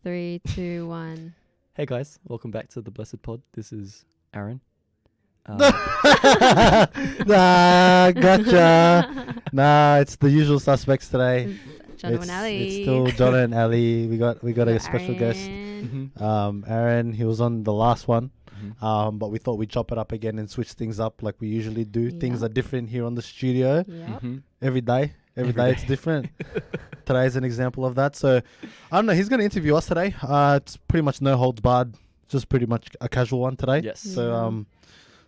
3, 2, 1. Hey guys, welcome back to the BlessedPod. This is Aaron. Gotcha. Nah, it's the usual suspects today. John and Ali. It's still John and Ali. We got a special guest. Aaron. Aaron. He was on the last one. Mm-hmm. But we thought we'd chop it up again and switch things up like we usually do. Things Yep. are different here on the studio. Yep. Mm-hmm. Every day Every day. it's different. Today's an example of that. So I don't know. He's going to interview us today. It's pretty much no holds barred. Just pretty much a casual one today. Yes. So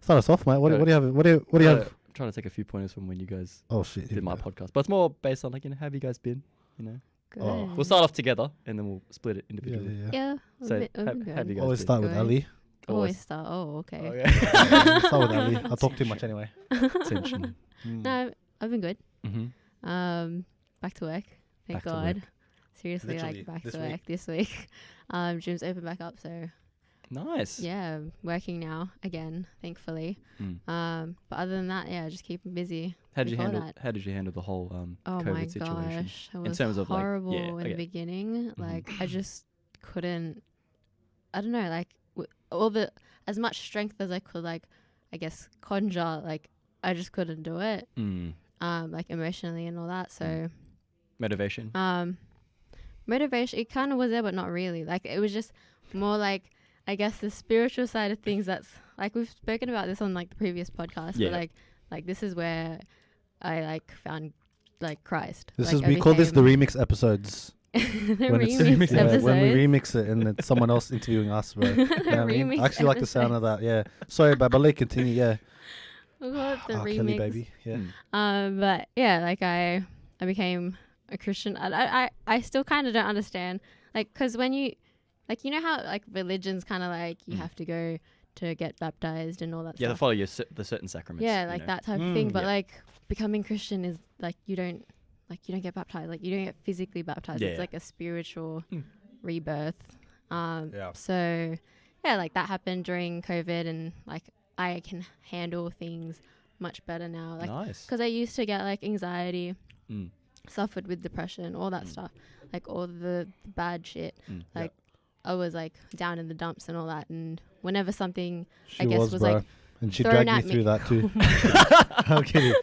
start us off, mate. What do Go. you have? What do you have? I'm trying to take a few pointers from when you guys Oh shit! did my podcast, but it's more based on how have you guys been? Good. Oh. We'll start off together and then we'll split it individually. Yeah. So we've been have you good. guys Always been? start with Good. Ali. Always start. Oh, okay. Okay. Start with Ali. I talk too much anyway. Tension. No, I've been good. Mm-hmm. Back to work. Thank Back to God. work. Seriously, Literally, back this to week. work this week. Gym's open back up, so Nice. yeah, working now again, thankfully. Mm. But other than that, yeah, just keeping busy. How did you before handle? that. How did you handle the whole Oh COVID my situation? gosh, it In was terms of, like, horrible yeah, in okay. the beginning. Mhm. Like I just couldn't. I don't know. Like all the as much strength as I could, like I guess conjure. Like I just couldn't do it. Mm. Like emotionally and all that. So Motivation. motivation. It kind of was there, but not really. Like it was just more like I guess the spiritual side of things. That's like we've spoken about this on like the previous podcast. Yeah. But like this is where I like found like Christ. This Like, is I we call this the became- remix episodes. the When it's- remix yeah, episodes. when we remix it and it's someone else interviewing us, bro. You know what I mean? Remix I actually like the sound of that. Yeah. Sorry, Babali, continue. Yeah. We'll call it the Ah, remix. Kelly, baby. Yeah. Mm. But yeah, like I became a Christian. I still kind of don't understand, like, cause when you know how like religions kind of like you Mm. have to go to get baptized and all that Yeah, they stuff. follow the certain sacraments. Yeah, you like know. that type of thing. But Yeah. like becoming Christian is like you don't get baptized. Like you don't get physically baptized. Yeah. It's like a spiritual Mm. rebirth. Yeah. So yeah, like that happened during COVID, and like I can handle things much better now. Like Nice. because I used to get like anxiety, Mm. suffered with depression, all that Mm. stuff, like all the bad shit. Mm. Like I was like down in the dumps and all that, and whenever something She I guess was, was bro. like And she thrown dragged me at me. through that too. I'm kidding.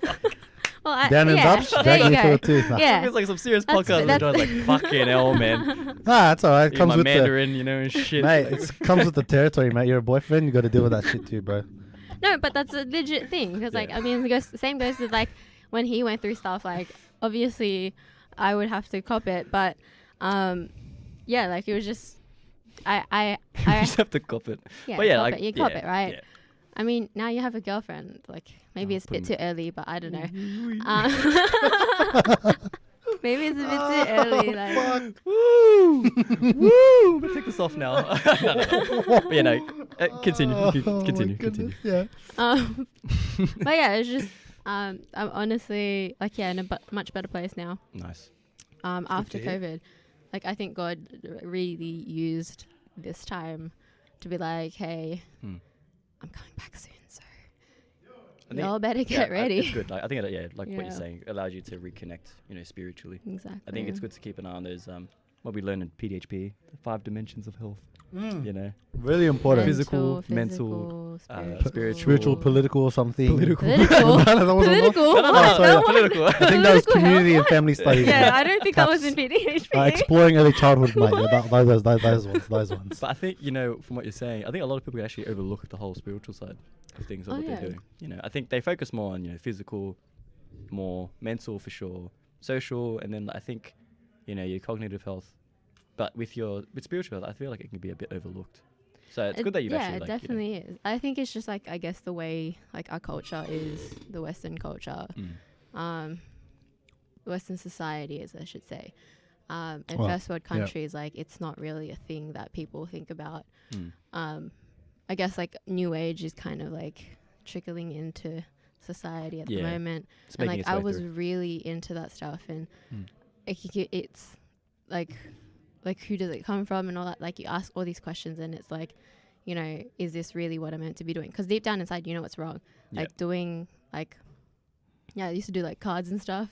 well, Down in yeah, dumps, she there dragged you me through go. it too. Nah. Yeah. It's like some serious That's- podcast. that's- We're doing like fucking hell, man. That's all right. Eat Comes my with Mandarin, and shit. mate. It comes with the territory, mate. You're a boyfriend. You got to deal with that shit too, bro. No, but that's a legit thing because like Yeah. I mean, the same goes with like when he went through stuff. Like obviously, I would have to cop it, but yeah, like it was just I you just have to cop it. yeah, But yeah, cop like it. You cop yeah, it, right? yeah. I mean, now you have a girlfriend. Like maybe Oh, it's a bit put too early, but I don't know. Mm-hmm. Maybe it's a bit too early. Like Woo! Woo! We'll take this off now. No. But yeah, no. Continue. Continue. Yeah. but yeah, it's just I'm honestly like in a much better place now. Nice. After to hear. COVID, like I think God really used this time to be like, hey, Mm. I'm coming back soon, so I think- y'all better yeah, get ready. It's good. Like, I think like what Yeah. you're saying allows you to reconnect, spiritually. Exactly. I think it's good to keep an eye on those what we learned in PDHP, the 5 dimensions of health. Mm. You know, Really important. Physical, mental, Spiritual, political, or something. Political. Political. No, that wasn't one. Political. No, no, Oh, no, sorry. no, political. I think that was community and family studies. Yeah, mate. I don't think that was Caps. in PDHP. Exploring early childhood, mate. Yeah, those ones. But I think, from what you're saying, I think a lot of people actually overlook the whole spiritual side of things of Oh, what yeah. they're doing. I think they focus more on, physical, more mental for sure, social, and then I think, your cognitive health. But with spiritual health, I feel like it can be a bit overlooked. So it's good that you've actually, it definitely is. I think it's just like I guess the way like our culture is, the Western culture, Western society, as I should say. In Well, first world yeah. countries, like it's not really a thing that people think about. Mm. I guess like New Age is kind of like trickling into society at the Yeah. moment, It's and making like its I way was through. really into that stuff, and Mm. it's like who does it come from and all that. Like you ask all these questions, and it's like, is this really what I'm meant to be doing? Because deep down inside, you know what's wrong. Yeah. Like doing like, I used to do like cards and stuff.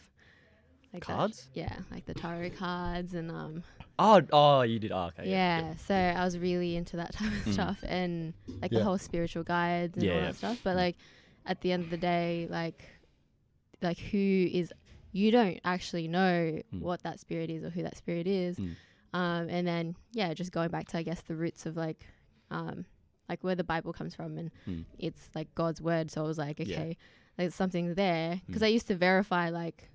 Like that. Cards? Yeah, like the tarot cards and Oh, you did. Oh, okay. Yeah, so I was really into that type of stuff and like the whole spiritual guides and all that stuff. But like at the end of the day, like who is, you don't actually know what that spirit is or who that spirit is. And then just going back to I guess the roots of like where the Bible comes from, and it's like God's word. So I was like, okay, there's something there, because I used to verify like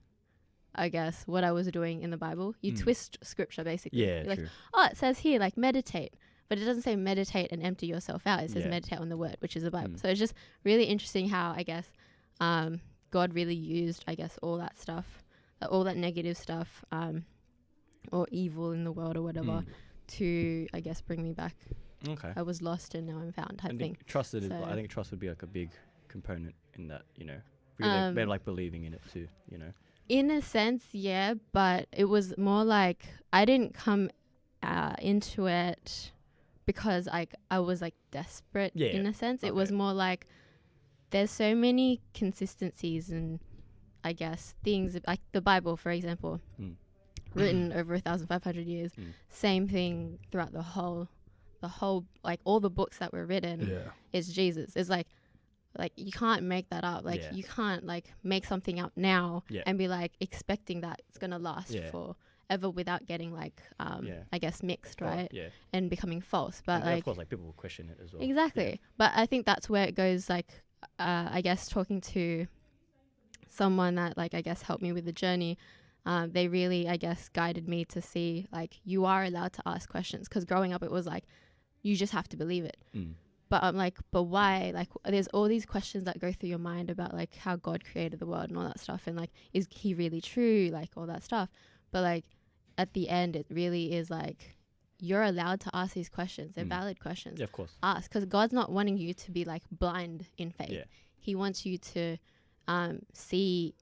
I guess what I was doing in the Bible. You twist scripture basically. Yeah, like, true. oh, it says here like meditate, but it doesn't say meditate and empty yourself out. It says meditate on the word, which is the Bible. So it's just really interesting how I guess God really used I guess all that stuff, all that negative stuff, or evil in the world or whatever, to I guess bring me back. Okay. I was lost and now I'm found type thing. Trust is, So- I think trust would be like a big component in that, really, maybe like believing in it too, In a sense, yeah, but it was more like I didn't come into it because I was like desperate in a sense. It was more like there's so many consistencies and I guess things like the Bible, for example, written over 1,500 years. Same thing throughout the whole like all the books that were written. Yeah. It's Jesus. It's like you can't make that up. Like you can't like make something up now and be like expecting that it's gonna last forever without getting like I guess mixed, right? Yeah. And becoming false. But And like of course, like people will question it as well. exactly. Yeah. But I think that's where it goes. Like I guess talking to someone that like I guess helped me with the journey. They really I guess guided me to see like you are allowed to ask questions, because growing up it was like you just have to believe it. But I'm like, but why? Like, there's all these questions that go through your mind about like how God created the world and all that stuff, and like, is he really true? Like all that stuff. But like, at the end, it really is like you're allowed to ask these questions. They're valid questions. Yeah, of course. Ask, because God's not wanting you to be like blind in faith. Yeah. He wants you to see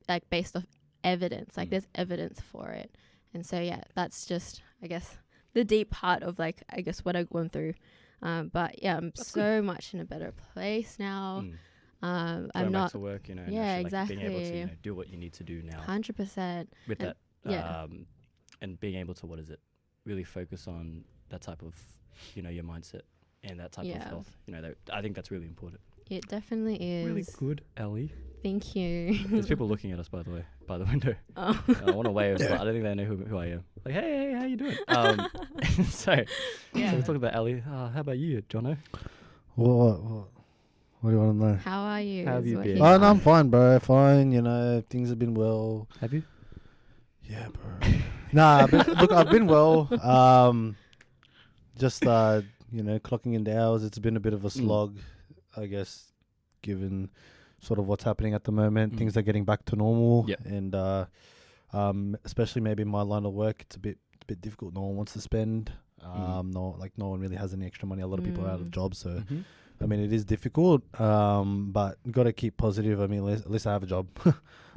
like based off evidence. Like there's evidence for it. And so that's just I guess the deep part of like I guess what I've gone through. But yeah, I'm That's so much in a better place now. Going I'm not back to work, and Yeah, actually, exactly. Like, being able to do what you need to do now 100%. with And- that, and being able to really focus on that type of your mindset and that type of health. I think that's really important. It definitely is. Really good, Ellie. Thank you. There's people looking at us, by the way, by the window. Oh. I want to wave. I don't think they know who I am. Like, hey, how you doing? So we're talking about Ellie. How about you, Jono? What do you want to know? How are you? How have is you what been? he's Oh, no, I'm asked. fine, bro. Fine. Things have been well. Have you? Yeah, bro. Nah, look, I've been well. Just clocking in the hours. It's been a bit of a slog, I guess, given sort of what's happening at the moment. Things are getting back to normal, and especially maybe in my line of work, it's a bit difficult. No one wants to spend. No one really has any extra money. A lot of people are out of jobs, so I mean it is difficult. But got to keep positive. I mean, at least I have a job.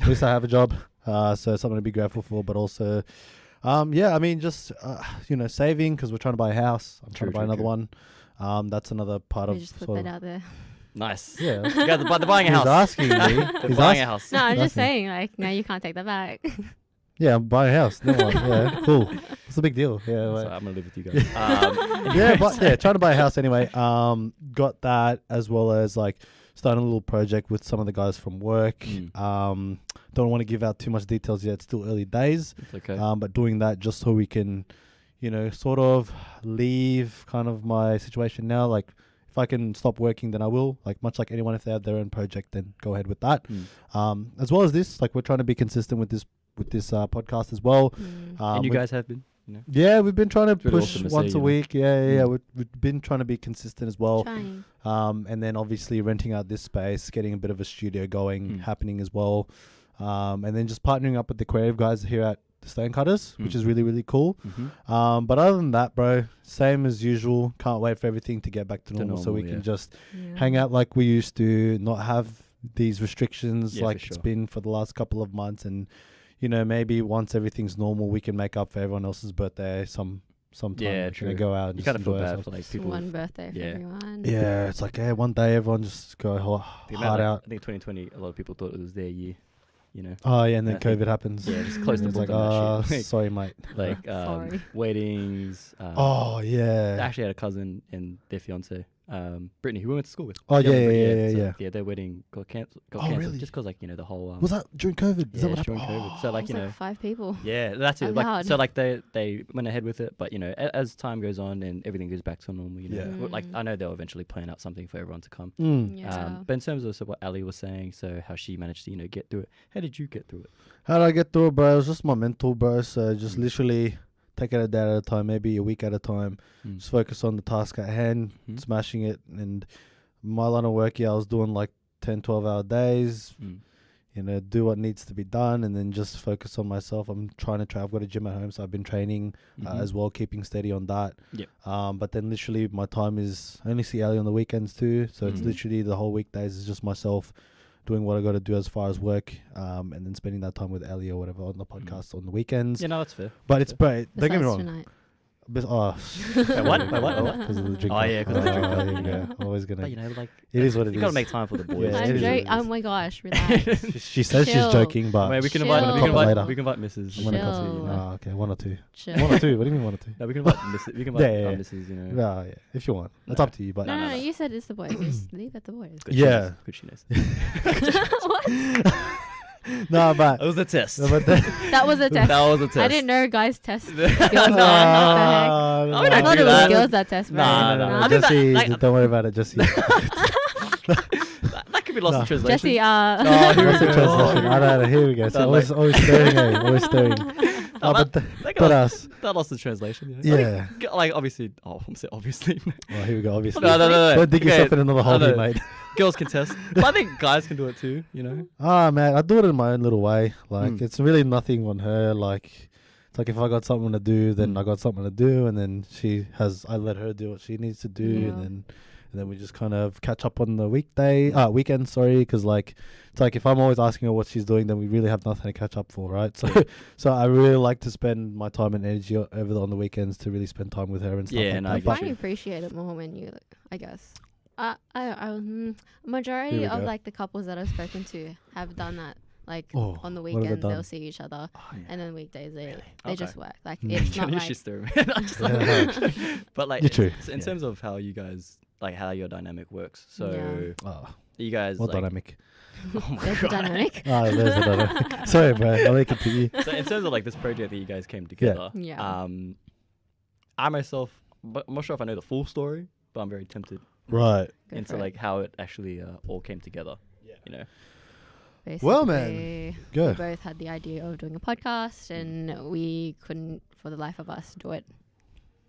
At least I have a job. So something to be grateful for. But also, I mean, just saving, because we're trying to buy a house. I'm trying to buy another one. That's another part We of just put that out there. Nice. Yeah. You guys are buying a He's house. asking me. They're He's buying a ask- house. No, I'm just Nothing. saying, like, no, you can't take that back. Yeah, I'm buying a house. No one. Yeah, cool. It's a big deal. Yeah. So I'm gonna live with you guys. Trying to buy a house anyway. Got that, as well as like starting a little project with some of the guys from work. Don't want to give out too much details yet. It's still early days. It's okay. But doing that just so we can, sort of leave kind of my situation now. Like, if I can stop working, then I will. Like, much like anyone, if they have their own project, then go ahead with that. As well as this, like, we're trying to be consistent with this podcast as well. And you we've- guys have been, Yeah, we've been trying to really push awesome to once see, a week. Yeah. We've been trying to be consistent as well. Trying. And then obviously renting out this space, getting a bit of a studio going, happening as well. And then just partnering up with the creative guys here at the Stonecutters, which is really, really cool. But other than that, bro, same as usual. Can't wait for everything to get back to normal, so we can just hang out like we used to, not have these restrictions like it's been for the last couple of months. And, maybe once everything's normal, we can make up for everyone else's birthday sometime. Yeah, We're true. gonna go out and You just kind of feel enjoy bad ourselves. for like It's people. one birthday for everyone. Yeah, it's like, one day everyone just go The amount, hard out. I think 2020, a lot of people thought it was their year. you know. Oh yeah, and then I think- COVID happens. Yeah, just close the It's book like, on that shit. sorry, mate. Like Sorry. weddings. Oh yeah. I actually had a cousin and their fiance, Brittany, who we went to school with. Oh yeah, So, yeah. their wedding got cancelled. Really? Just because, like, you know, the whole. Was that during COVID? Is that Yeah, what during happened? COVID. So, like, It's you know. like 5 people. Yeah, that's it. Out Like, loud. so, like, they went ahead with it, but, you know, as time goes on and everything goes back to normal, you know, Yeah. like, I know they'll eventually plan out something for everyone to come. Yeah. But in terms of what Ali was saying, so how she managed to, you know, get through it. How did you get through it? How did I get through it, bro? It was just my mental, bro. So just literally take it a day at a time, maybe a week at a time. Just focus on the task at hand, smashing it. And my line of work, I was doing like 10, 12-hour days. You know, do what needs to be done, and then just focus on myself. I'm trying to I've got a gym at home, so I've been training as well, keeping steady on that. Yep. But then literally my time is, I only see Ali on the weekends too, so it's literally the whole weekdays is just myself doing what I got to do as far as work, and then spending that time with Ali or whatever on the podcast on the weekends. Yeah, no, that's fair. But it's great. Don't get me Besides wrong. tonight. Wait, What? because of the drink. Oh, yeah, 'cause of the drink. There you go. Always But, gonna. you know, like, It is what it you gotta is. make time for the boys. Yeah, I'm it is joking. what it Oh is. my gosh, relax. She says she's Chill. joking, but Maybe we can Chill. invite, I'm gonna later. we can invite Mrs. I'm gonna Chill. come see you. Oh, okay, one or two. Chill. One or two. What do you mean one or two? No, we can invite Mrs. We can invite Yeah. Mrs. You know. Yeah, yeah. If you want, it's up to you. But No, No. you said it's the boys. Just leave it the boys. Good Yeah. Shyness. Good shyness. no, but That was a test. no, but That was a test. That was a test. I didn't know guys test No, girls. What the heck? no, no, I we no, don't thought do it was that. girls that test, bro. Nah, no, no, no, I think that, Jesse, like- don't worry about it, Jesse. that could be lost No. in translation. Jesse, Oh, here we What's the go. translation? I know, here we go. So No, always, always stirring, eh? Always stirring. Oh, but That but us. That lost the translation. You know? Yeah. Like obviously. Oh, I'm saying obviously. Well, here we go. Obviously. No. Don't dig Okay, yourself in another hole, I know. here, mate. Girls can test. But I think guys can do it too. You know. Ah, man, I do it in my own little way. Like, it's really nothing on her. Like, it's like if I got something to do, then I got something to do, and then I let her do what she needs to do, Yeah. and then we just kind of catch up on the weekend. Sorry, because like it's like if I'm always asking her what she's doing, then we really have nothing to catch up for, right? So, so I really like to spend my time and energy on the weekends to really spend time with her and stuff. Yeah, like no, that. I I get But finally appreciate it more when you, I guess. Majority Here we of go. like the couples that I've spoken to have done that. Like Oh, on the what have they weekends done? they'll see each other, and then weekdays they Okay. just work. Like Mm. it's not You like should stir me. I'm just like- Yeah. But like, You're true. so in Yeah. terms of how you guys like how your dynamic works. So Yeah. oh, you guys what like. dynamic? Oh my there's the god. dynamic. There's the dynamic. Sorry, bro. I'll make it to you. So in terms of like this project that you guys came together, Yeah. I myself, but I'm not sure if I know the full story, but I'm very tempted Right. Go into for it. like how it actually all came together. You know. Well, man, Basically, Go. we both had the idea of doing a podcast, and we couldn't, for the life of us, do it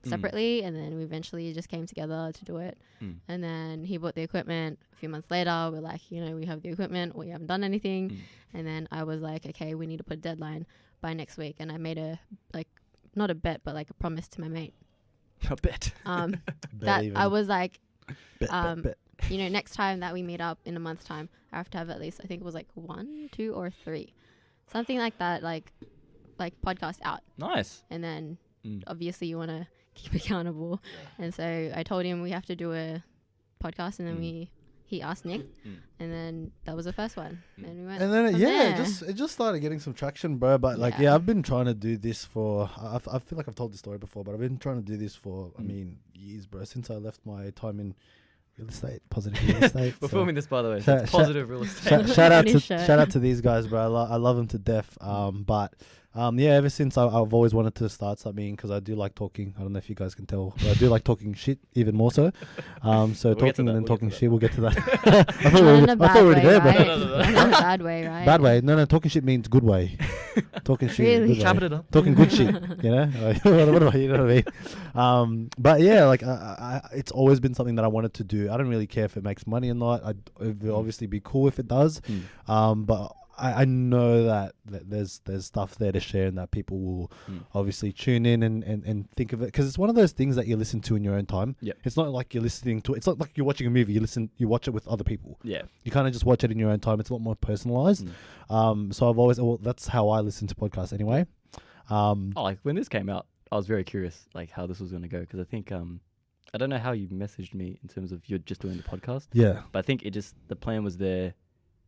separately. And then we eventually just came together to do it. And then he bought the equipment. A few months later, we're like, we have the equipment. We haven't done anything. And then I was like, okay, we need to put a deadline by next week. And I made not a bet, but like a promise to my mate. A bit. That I was like, bet. next time that we meet up in a month's time, I have to have at least, I think it was like 1, 2, or 3, something like that, like podcast out. Nice. And then obviously you want to keep accountable. And so I told him we have to do a podcast, and then he asked Nick, and then that was the first one. And we went. And then from there. it just started getting some traction, bro. But like, Yeah. I've been trying to do this for. I feel like I've told this story before, but I've been trying to do this for. I mean, years, bro. Since I left my time in real estate, positive real estate. We're so filming this, by the way. Shout- It's positive real estate. shout out On to his shirt. shout out to these guys, bro. I love them to death. But ever since I've always wanted to start something, because I do like talking. I don't know if you guys can tell, but I do like talking shit even more so. So We'll get to talking that, and then we'll get talking to that. shit. We'll get to that. I thought Not in a I bad thought we were way, there, bro. right? No. Not in a bad way, right? Bad way? No, talking shit means good way. Talking shit, Really? is good Chopping way. it up. Talking good shit, you know. what about, you know what I mean? But yeah, like it's always been something that I wanted to do. I don't really care if it makes money or not. It would obviously be cool if it does. But I know that there's stuff there to share, and that people will obviously tune in and think of it, because it's one of those things that you listen to in your own time. Yep. It's not like you're listening to. It's not like you're watching a movie. You watch it with other people. Yeah. You kind of just watch it in your own time. It's a lot more personalized. So I've always, that's how I listen to podcasts anyway. Like when this came out, I was very curious, like how this was going to go, because I think I don't know how you messaged me in terms of you're just doing the podcast. Yeah. But I think the plan was there,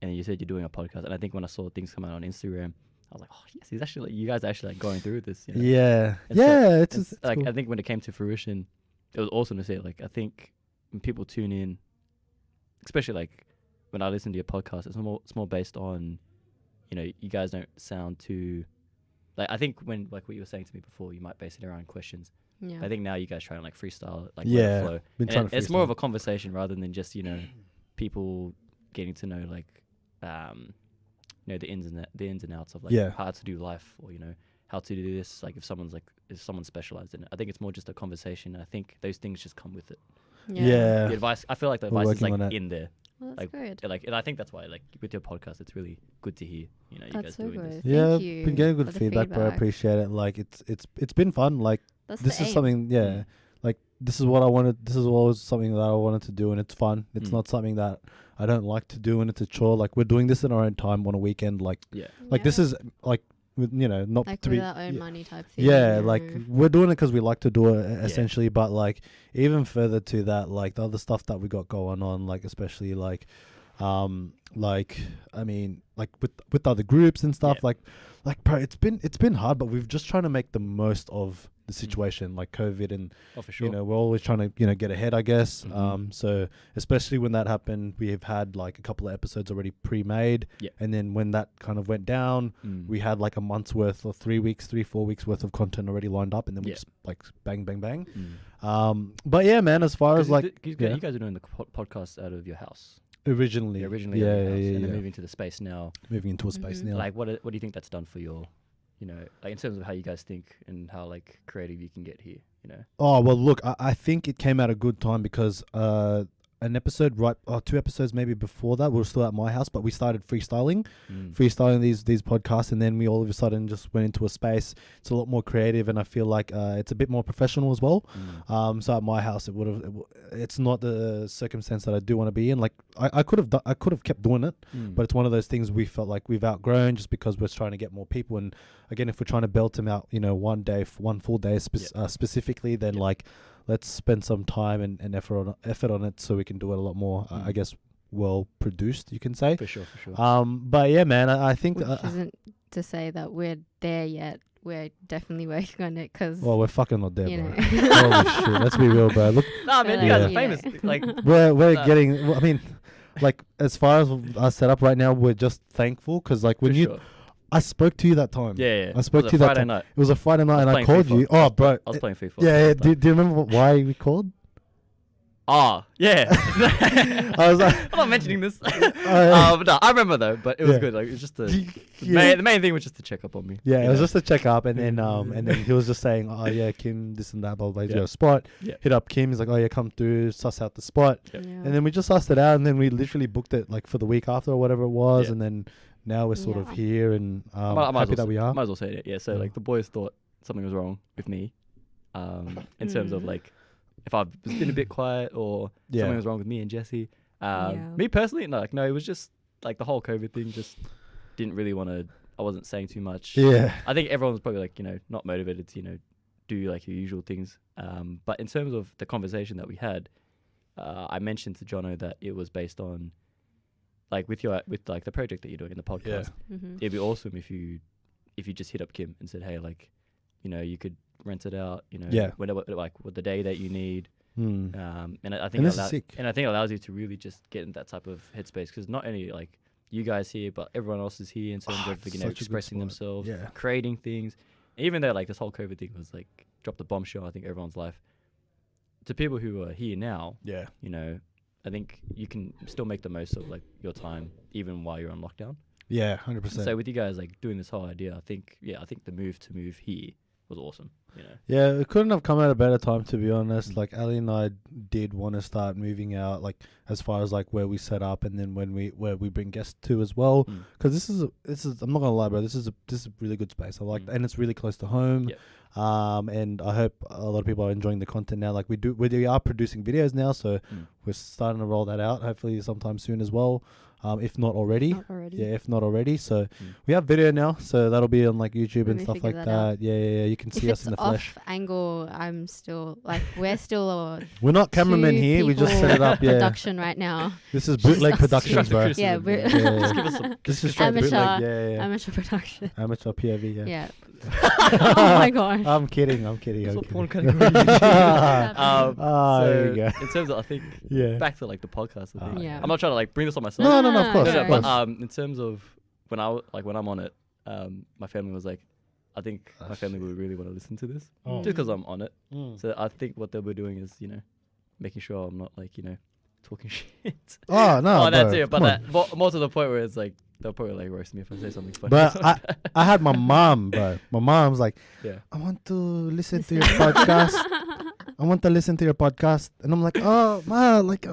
and you said you're doing a podcast, and I think when I saw things come out on Instagram, I was like, oh yes, he's actually you guys are actually going through this. Yeah, and yeah. So, it's like cool. I think when it came to fruition, it was awesome to see it. Like I think when people tune in, especially like when I listen to your podcast, it's more based on, you guys don't sound too, like I think when like what you were saying to me before, you might base it around questions. Yeah. I think now you guys try and like freestyle it, like Yeah, let it flow. been trying to It's more freestyle. of a conversation rather than just people getting to know like the ins and outs of like how to do life, or how to do this. Like if someone's specialized in it, I think it's more just a conversation. I think those things just come with it. Yeah. The advice, I feel like the We're advice is working like on that. in there. Well, that's good. Like, and I think that's why like with your podcast, it's really good to hear. You That's guys so doing good. this. Yeah, Thank you been getting for good the feedback, bro. I appreciate it. Like it's been fun. Like That's this the is aim. something. Yeah, like this is what I wanted. This is always something that I wanted to do, and it's fun. It's not something that I don't like to do, and it's a chore. Like we're doing this in our own time on a weekend. Like this is like with not like to with be our own money type thing. yeah, like we're doing it because we like to do it essentially. But like even further to that, like the other stuff that we got going on, like especially like I mean like with other groups and stuff, like bro, it's been hard, but we've just trying to make the most of the situation, like COVID, and for sure. we're always trying to get ahead, I guess. So especially when that happened, we have had like a couple of episodes already pre-made, and then when that kind of went down, we had like a month's worth or 4 weeks worth of content already lined up, and then we just like bang. But yeah, man, as far as like you guys are doing the podcast out of your house. Originally, and then moving to the space now. Moving into a space now. Like, what do you think that's done for your, like in terms of how you guys think and how like creative you can get here, Oh well, look, I think it came at a good time because an episode 2 episodes maybe before that we were still at my house, but we started freestyling these podcasts, and then we all of a sudden just went into a space. It's a lot more creative, and I feel like it's a bit more professional as well. So at my house it's not the circumstance that I do want to be in. Like I could have kept doing it, but it's one of those things we felt like we've outgrown just because we're trying to get more people. And again, if we're trying to belt them out, one full day specifically, then like let's spend some time and effort on it so we can do it a lot more, I guess, well produced, you can say. For sure. But yeah, man, I think... Which isn't to say that we're there yet. We're definitely working on it because... Well, we're fucking not there, bro. Holy shit, let's be real, bro. Look, nah, man, you guys are famous. Like, we're getting... I mean, like, as far as our setup right now, we're just thankful because, like, when I spoke to you that time. Yeah. I spoke to you that time. Night. It was a Friday night, and I called you. Oh, bro. I was playing FIFA. Yeah. Do you remember why we called? Oh, yeah. I was like, I'm not mentioning this. But no, I remember though. But it was good. Like it was just the main thing was just to check up on me. Yeah, it was just to check up, and then he was just saying, oh yeah, Kim, this and that, blah blah. Your spot. Hit up Kim. He's like, oh yeah, come through, suss out the spot. And then we just sussed it out, and then we literally booked it like for the week after or whatever it was, and then. Now we're sort of here, and happy that we are. Might as well say it. Yeah. So like the boys thought something was wrong with me, in terms of like if I've been a bit quiet or something was wrong with me and Jesse. Me personally, no, it was just like the whole COVID thing. Just didn't really want to. I wasn't saying too much. Yeah. I think everyone was probably like not motivated to do like your usual things. But in terms of the conversation that we had, I mentioned to Jono that it was based on. Like with like the project that you're doing in the podcast, it'd be awesome if you just hit up Kim and said, hey, like, you could rent it out, whenever, like what the day that you need, and I think it allows you to really just get in that type of headspace because not only like you guys here, but everyone else is here in terms of expressing themselves, creating things. Even though like this whole COVID thing was like dropped a bombshell, I think everyone's life. To people who are here now, I think you can still make the most of like your time even while you're on lockdown. Yeah, 100%. So with you guys like doing this whole idea, I think the move here was awesome. Yeah, it couldn't have come at a better time, to be honest. Like Ali and I did want to start moving out, like as far as like where we set up, and then where we bring guests to as well. Because this is I'm not gonna lie, bro. This is a really good space. I like, and it's really close to home. Yep. And I hope a lot of people are enjoying the content now. Like we are producing videos now, so we're starting to roll that out. Hopefully sometime soon as well. If not already. Yeah, if not already. So we have video now, so that'll be on like YouTube and stuff like that. Yeah. You can see us in the flesh. If it's off angle, I'm still like we're still. We're not cameramen here. We just set it up. Yeah. Production right now. This is bootleg productions, bro. Yeah, just give us some. This is amateur. Amateur Production. Amateur POV. Yeah. Oh my gosh. I'm kidding. That's what porn category there you go. In terms of, I think, back to like the podcast. I'm not trying to like bring this on myself. No, of course. But in terms of when I'm on it, my family was like, I think my family would really want to listen to this just because I'm on it. So I think what they'll be doing is, making sure I'm not like, talking shit. Oh no. That's it. But more to the point where it's like they'll probably like roast me if I say something funny. But I had my mom, bro. My mom's like, I want to listen to your podcast. I want to listen to your podcast. And I'm like, oh, ma, like,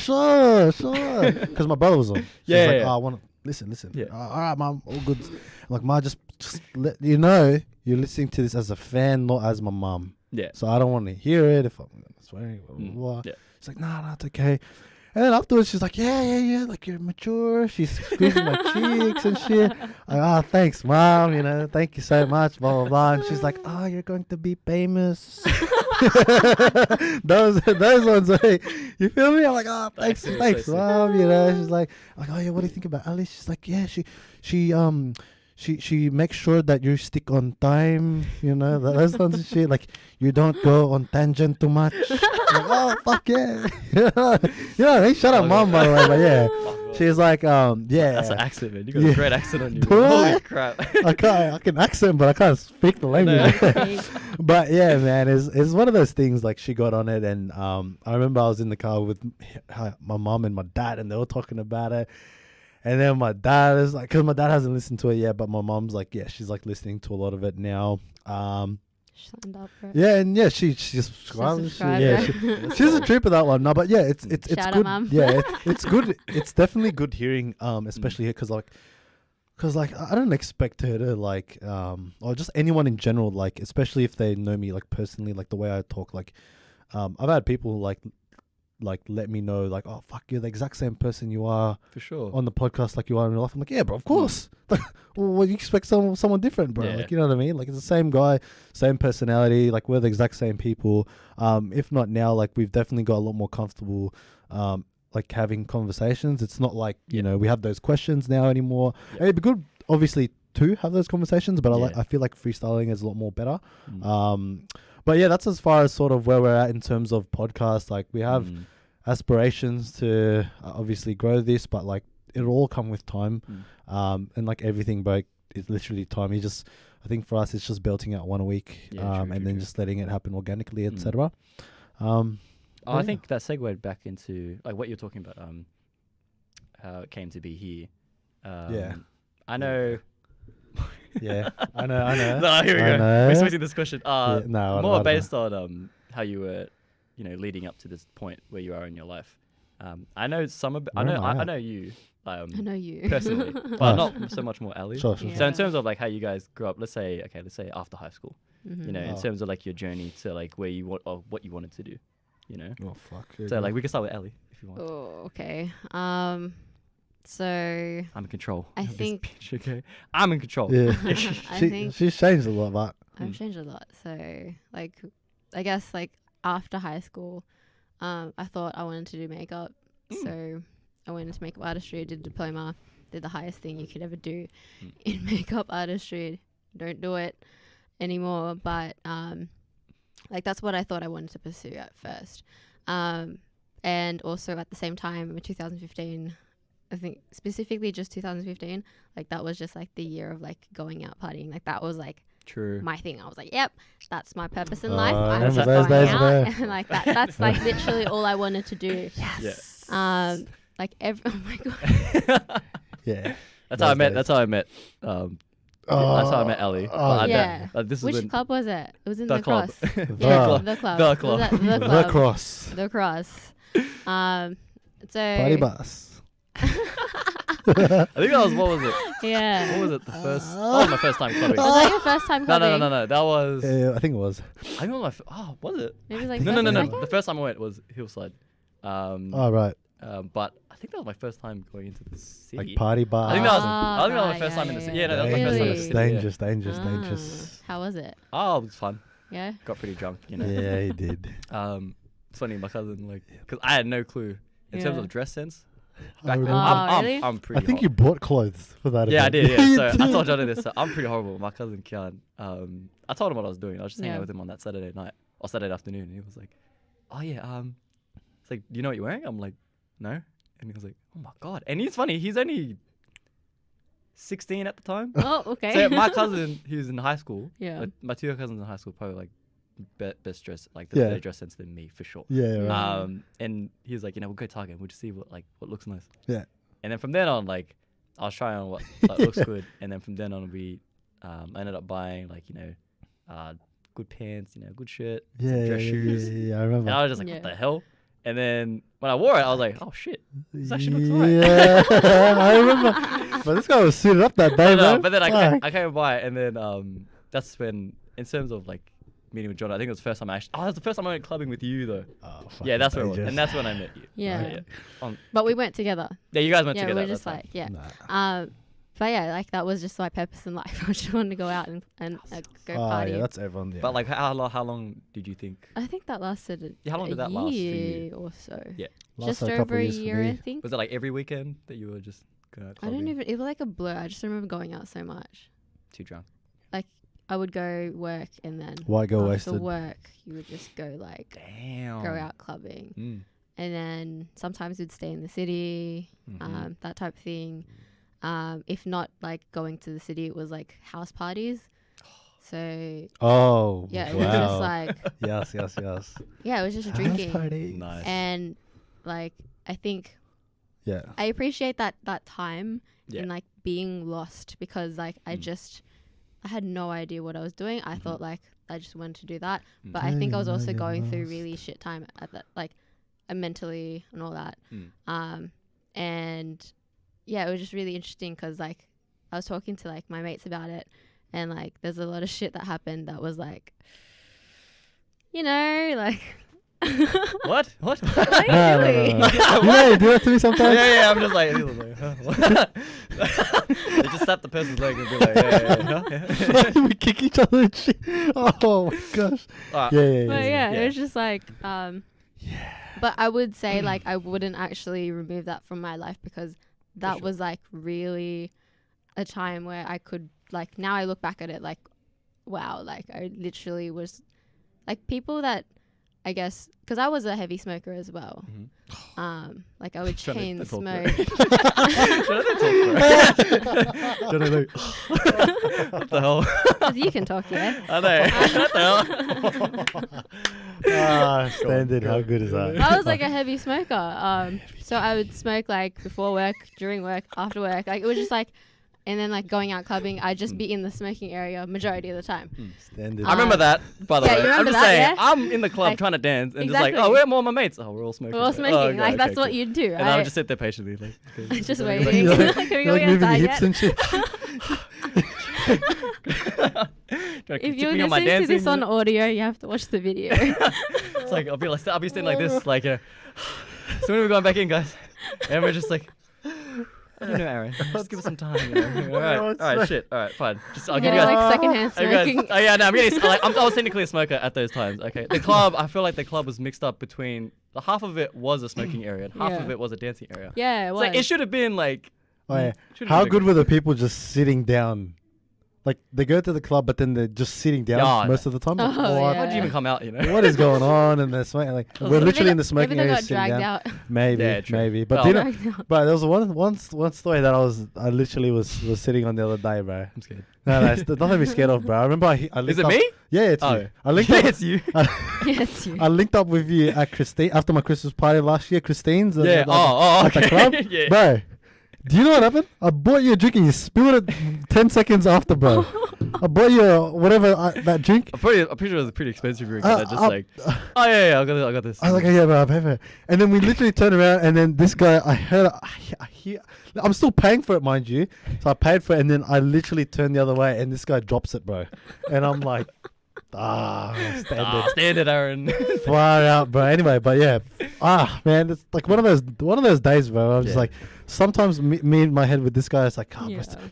sure. Because my brother was on. She's like, I want to listen. Yeah. All right, mom, all good. I'm like, ma, just let you know you're listening to this as a fan, not as my mom. Yeah. So I don't want to hear it if I'm swearing, blah, blah, blah. Yeah. She's like, nah, it's okay. And then afterwards, she's like, yeah, like you're mature. She's squeezing my cheeks and shit. Like, thanks, mom. Thank you so much, blah, blah, blah. And she's like, you're going to be famous. those ones, like, you feel me? I'm like, thanks, mom. She's like, what do you think about Alice? She's like, yeah, she makes sure that you stick on time, those kinds of shit. Like, you don't go on tangent too much. Like, fuck yeah. Hey, shut up, mom, by the way. But yeah, she's like, yeah. That's an accent, man. You got a great accent on you. Holy crap. I can accent, but I can't speak the language. But yeah, man, it's one of those things. Like, she got on it, and I remember I was in the car with my mom and my dad, and they were talking about it. And then my dad is like, because my dad hasn't listened to it yet, but my mom's like, she's like listening to a lot of it now. Signed up for it. Yeah, and she's subscribed. She's a trooper, that one. No, but yeah, it's Shout good. Out, yeah, it's good. It's definitely good hearing, especially here, because I don't expect her to like, or just anyone in general, like, especially if they know me like personally, like the way I talk. Like, I've had people like let me know, like, oh fuck, you're the exact same person you are for sure on the podcast like you are in real life. I'm like, yeah, bro, of course. Well, what do you expect someone different, bro? Like, you know what I mean? Like, it's the same guy, same personality, like we're the exact same people. If not now, like we've definitely got a lot more comfortable like having conversations. It's not like, we have those questions now anymore. And it'd be good obviously to have those conversations, but I feel like freestyling is a lot more better. But yeah, that's as far as sort of where we're at in terms of podcasts. Like, we have aspirations to obviously grow this, but like it'll all come with time. And like everything, bro, it's literally time. I think for us, it's just belting out one a week, true. Just letting it happen organically, etc. I think that segued back into like what you're talking about. How it came to be here. I know. Yeah, I know. No, here we go. We're switching this question. More based on how you were, leading up to this point where you are in your life. I know I know you. I know you personally, but not so much more Ali. Sure. So in terms of like how you guys grew up, let's say after high school, in terms of like your journey to like where you want or what you wanted to do, Oh fuck. So like we can start with Ali if you want. Oh, okay. So I'm in control. I think. Okay, I'm in control. Yeah. She's changed a lot, but I've changed a lot. So like, I guess like after high school, I thought I wanted to do makeup. So I went into makeup artistry, did a diploma, did the highest thing you could ever do in makeup artistry. Don't do it anymore, but like that's what I thought I wanted to pursue at first. And also at the same time in 2015, I think specifically just 2015, like that was just like the year of like going out partying. Like that was like my thing. I was like, yep, that's my purpose in life. I'm just going out and like that's like literally all I wanted to do. Yes. Like oh my god. Yeah. That's how I met. That's how I met. That's how I met Ellie. Which club was it? It was in the Cross. The club. The Cross. The Cross. So party bus. I think that was, what was it? Yeah. What was it? That was my first time clubbing. Was that your first time clubbing? No. That was. I think it was. I think it was was it? Maybe like no. The first time I went was Hillside. Oh, right. But I think that was my first time going into the city. Like party bar. I think that was my first time in the city. Yeah, no, that was my first time in the city. Dangerous. How was it? Oh, it was fun. Yeah. Got pretty drunk, you know. Yeah, he did. It's funny, my cousin, like, because I had no clue in terms of dress sense. Back then, really? I'm pretty. I think you bought clothes for that. Yeah, event. I did. Yeah, so I told Johnny this. So I'm pretty horrible. My cousin Kian. I told him what I was doing. I was just hanging out with him on that Saturday night or Saturday afternoon, and he was like, "Oh yeah, it's like, do you know what you're wearing?" I'm like, "No," and he was like, "Oh my god!" And he's funny. He's only 16 at the time. Oh, okay. So my cousin, who's in high school. Yeah. Like, my two cousins in high school probably like best dress, like the better dress sense than me for sure. Yeah. Right. And he was like, we'll go Target and we'll just see what looks nice. Yeah. And then from then on, like, I was trying on what looks good, and then from then on we ended up buying like, good pants, good shirt, some dress shoes. Yeah, I remember. And I was just like, what the hell? And then when I wore it, I was like, oh shit, this actually looks right. Yeah, I remember. But this guy was suited up that day, man. But then I came by it, and then that's when, in terms of like meeting with John, I think it was the first time that was the first time I went clubbing with you though. Oh, yeah, that's where it was, and that's when I met you. Yeah. But we went together. Yeah, you guys went together. Yeah, we were just like, but yeah, like that was just my purpose in life. I just wanted to go out and go party. Yeah, that's everyone. Yeah. But like, how long did you think? I think that lasted how long did that last for you? Or so. Yeah. Just over a year, I think. Was it like every weekend that you were just going out clubbing? it was like a blur. I just remember going out so much. Too drunk. Like, I would go work and then go after wasted? Work, you would just go like, go out clubbing. And then sometimes we'd stay in the city, that type of thing. If not like going to the city, it was like house parties. So yeah, it was just like yes. Yeah, it was just drinking. House party. Nice. And like I think I appreciate that time in like being lost, because like I had no idea what I was doing. I thought like I just wanted to do that, but I think I was also going through really shit time at that, like mentally and all that. And yeah, it was just really interesting because like I was talking to like my mates about it, and like there's a lot of shit that happened that was like, like What? What are you doing? You do that to me sometimes. Yeah. I'm just like, they just slap the person's leg and be like, yeah. We kick each other and shit. Oh my gosh. But yeah, it was just like, But I would say like I wouldn't actually remove that from my life, because that was like really a time where I could like, now I look back at it like, wow, like I literally was like, people that I guess, because I was a heavy smoker as well. Like I would chain smoke. What the hell? Because you can talk, yeah. I know. What the hell? Standard. How good is that? I was like a heavy smoker. So I would smoke like before work, during work, after work. Like it was just like, and then like going out clubbing, I'd just be in the smoking area majority of the time. Standard. I remember that, by the way. You remember I'm just that, saying, yeah? I'm in the club trying to dance and just like, oh, where are all my mates? Oh, we're all smoking. We're all smoking. Oh, okay, like that's cool. what you'd do, right? And I would just sit there patiently, like, okay. Just waiting. You're Can we go like moving your outside hips and shit. If you're listening to this on audio, you have to watch the video. It's like I'll be sitting like this, like, so when are we going back in, guys? And we're just like, I don't know, Aaron. Just give us some time. All right, shit. All right, fine. I'll give you guys like secondhand smoking. Oh yeah, no, I'm getting. I was technically a smoker at those times. Okay, the club. I feel like the club was mixed up between half of it was a smoking area, and half of it was a dancing area. Yeah, it was. Like, it should have been like. How good were the people just sitting down? Like they go to the club, but then they're just sitting down most of the time. Like, Why'd you even come out? What is going on? And they're smoking. Like we're literally in the smoking area sitting down. Out. Maybe. But but there was one story that I literally was sitting on the other day, bro. I'm scared. No, it's nothing to be scared of, bro. I remember I linked Is it up, me? Yeah, it's you. I linked up. It's you. It's you. I linked up with you at Christine after my Christmas party last year. Christine's. Yeah. At the club. Yeah. Bro, do you know what happened? I bought you a drink and you spilled it 10 seconds after, bro. I bought you that drink. I'm pretty sure it was a pretty expensive drink. I got this. I was like, yeah, bro, I'll pay for it. And then we literally turned around, and then this guy, I hear, I'm still paying for it, mind you. So I paid for it, and then I literally turned the other way, and this guy drops it, bro. And I'm like, Standard. Standard, Aaron. Far out, bro. Anyway, but yeah, man, it's like one of those days, bro. I'm just like, sometimes me in my head with this guy, it's like,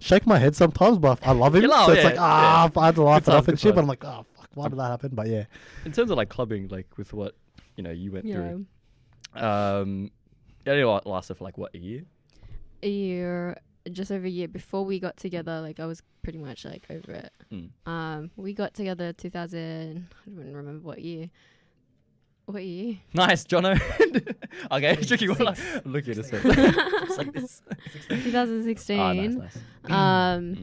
shake my head sometimes, but I love him, so it's like, I had to laugh it off and shit. But I'm like, fuck, why did that happen? But yeah, in terms of like clubbing, like with what you went through, it lasted for like what, a year? A year. Just over a year before we got together. Like I was pretty much like over it. We got together 2000. I don't even remember what year. Nice, Jono. Okay, tricky one. Look at this. It's like this. 2016. Nice.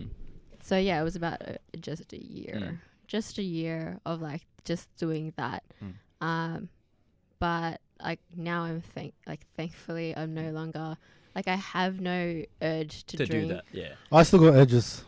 So yeah, it was about just a year. Just a year of like just doing that. But like now I'm thankfully I'm no longer. Like, I have no urge to drink. Do that, yeah. I still got urges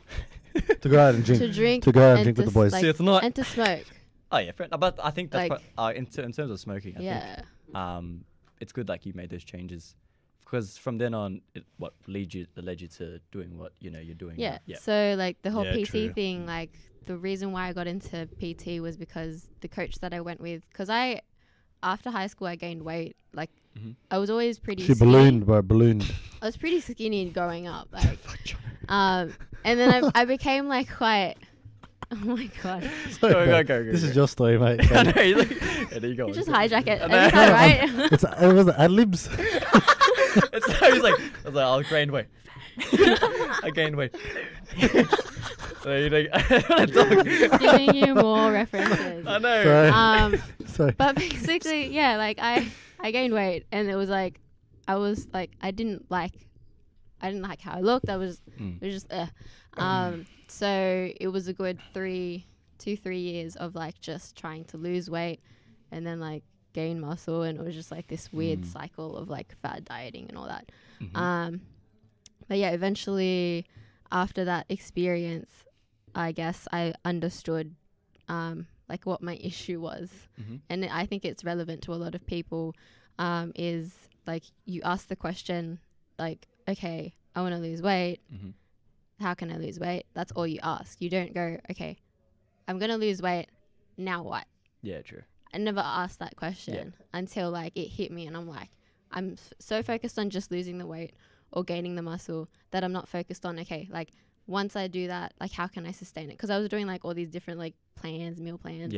to go out and drink. To go out and drink with the boys. Like, see, it's not... And to smoke. Oh, yeah. But I think that's in terms of smoking, I think it's good like you made those changes. Because from then on, it led you to doing what, you're doing. Yeah. So, like, the whole PT thing, like, the reason why I got into PT was because the coach that I went with... Because after high school, I gained weight. Like, I was always pretty skinny. Ballooned. I was pretty skinny growing up. Like, and then I became, like, quite... Oh, my God. Go. This is your story, mate. I know. There you go. You just hijack it. Is that right? It was ad-libs. He's like, I'll gain weight. I gained weight. Giving you more references. I know. Sorry. But basically, yeah, like I gained weight, and it was like I didn't like how I looked. It was just so it was a good 3 years of like just trying to lose weight, and then like gain muscle, and it was just like this weird cycle of like fad dieting and all that. But yeah, eventually after that experience, I guess I understood like what my issue was. And I think it's relevant to a lot of people, is like you ask the question like, okay, I want to lose weight. How can I lose weight? That's all you ask. You don't go, okay, I'm going to lose weight. Now what? Yeah, true. I never asked that question until like it hit me, and I'm like, I'm so focused on just losing the weight or gaining the muscle that I'm not focused on, okay, like once I do that, like how can I sustain it? Because I was doing like all these different like plans, meal plans,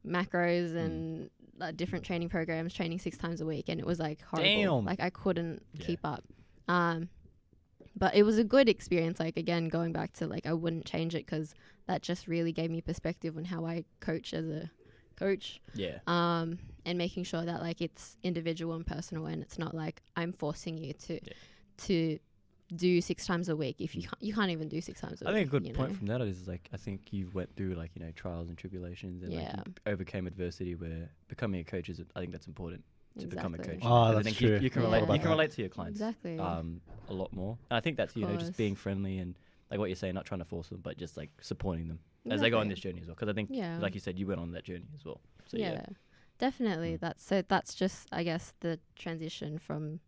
macros and different training programs, training 6 times a week, and it was like horrible. Like I couldn't keep up. But it was a good experience. Like again, going back to like I wouldn't change it because that just really gave me perspective on how I coach as a coach. And making sure that like it's individual and personal, and it's not like I'm forcing you to do 6 times a week if you can't even do 6 times a week. I think a good point from that is like I think you went through like trials and tribulations, and like you overcame adversity, where becoming a coach I think that's important to become a coach. Oh, that's true. You can relate to your clients exactly a lot more, and I think that's just being friendly and like what you're saying, not trying to force them, but just like supporting them as they go on this journey as well, because I think like you said, you went on that journey as well. So definitely. That's just I guess the transition from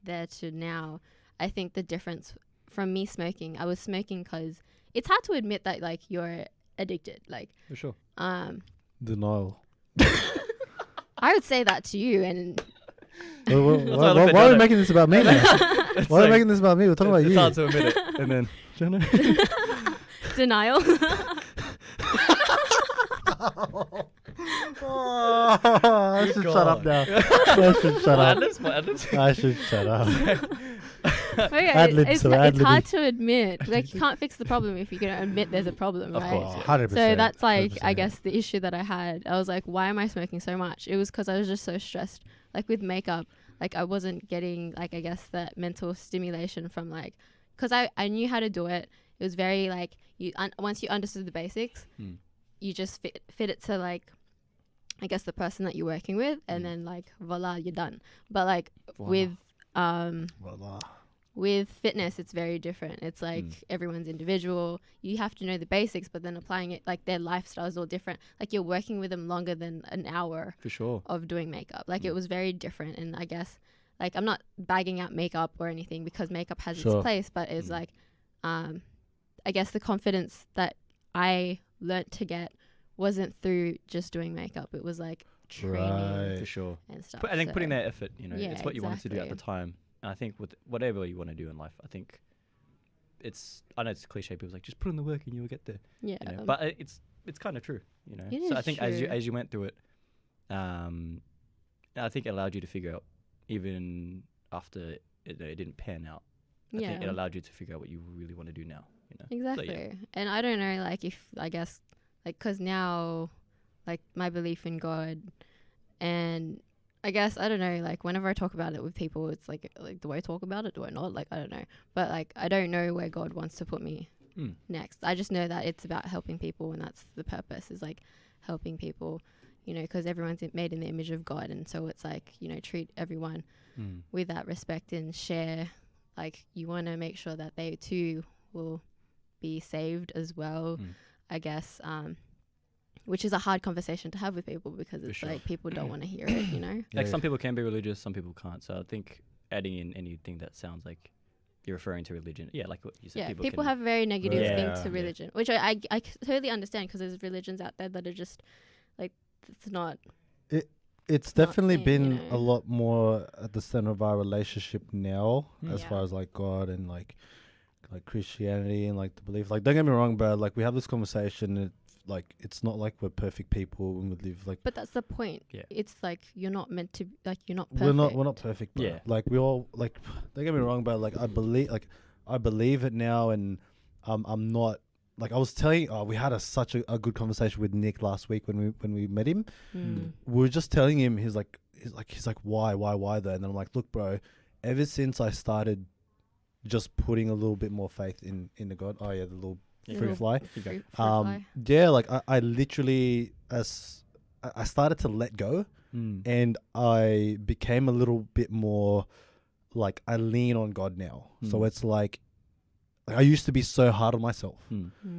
there to now. I think the difference from me smoking, I was smoking because it's hard to admit that like you're addicted, like for sure. Denial. I would say that to you, and why are we making this about me now? Why are we making this about me? We're talking about you. It's hard to admit it, and then denial. I should shut up now. I should shut up. I should shut up. It's hard to admit. Like you can't fix the problem if you can admit there's a problem, right? Of course, 100%. So that's like 100%. I guess the issue that I had. I was like, why am I smoking so much? It was because I was just so stressed. Like with makeup, like I wasn't getting like I guess that mental stimulation from like, because I knew how to do it. It was very like once you understood the basics, you just fit it to like I guess the person that you're working with, and then like voila, you're done. But like with fitness, it's very different. It's like everyone's individual. You have to know the basics, but then applying it, like their lifestyle is all different. Like you're working with them longer than an hour for sure of doing makeup. Like it was very different. And I guess like I'm not bagging out makeup or anything because makeup has its place, but it's like I guess the confidence that I learnt to get wasn't through just doing makeup. It was like training for sure and stuff. I think putting that effort, Yeah, it's what you wanted to do at the exactly. time. And I think with whatever you want to do in life, I think I know it's cliche. People's like, just put in the work and you'll get there. Yeah. But it's kind of true. It So is I think true. as you went through it, I think it allowed you to figure out, even after it didn't pan out. I think it allowed you to figure out what you really want to do now. Exactly. So, yeah. And I don't know, like, if, I guess, like, because now, like, my belief in God, and I guess, I don't know, like, whenever I talk about it with people, it's like, do I talk about it? Do I not? Like, I don't know. But, like, I don't know where God wants to put me next. I just know that it's about helping people, and that's the purpose, is, like, helping people, because everyone's made in the image of God. And so it's like, treat everyone with that respect and share. Like, you want to make sure that they too will be saved as well, I guess, which is a hard conversation to have with people, because it's like people don't want to hear it, Like some people can be religious, some people can't. So I think adding in anything that sounds like you're referring to religion, like what you said, people have a very negative thing to religion, which I totally understand, because there's religions out there that are just like, it's not. It's definitely been a lot more at the center of our relationship now, as far as like God and like Christianity and like the belief. Like, don't get me wrong, but like we have this conversation. It's not like we're perfect people and we live like. But that's the point. Yeah. It's like you're not meant to. Like, you're not perfect. We're not perfect. Bro. Yeah. Like we all like. Don't get me wrong, but like I believe it now, and I'm not. Like I was telling, we had such a good conversation with Nick last week when we met him. We were just telling him, he's like, why though? And then I'm like, look, bro, ever since I started just putting a little bit more faith in the God. Oh yeah, the little fruit fly. Fruit fly. Yeah, like I literally I started to let go, and I became a little bit more like I lean on God now. So it's like. I used to be so hard on myself.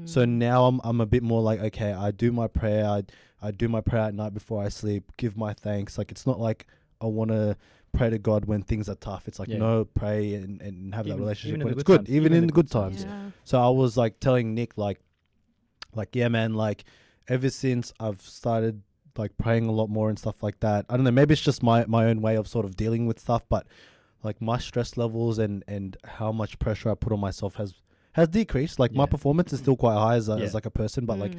So now I'm a bit more like, okay, I do my prayer. I do my prayer at night before I sleep, give my thanks. Like, it's not like I want to pray to God when things are tough. It's like, no, pray and have that relationship when it's good, even in the good times. Yeah. So I was like telling Nick, like, yeah, man, like ever since I've started like praying a lot more and stuff like that, I don't know, maybe it's just my own way of sort of dealing with stuff, but like my stress levels and how much pressure I put on myself has decreased. Like my performance is still quite high as like a person, but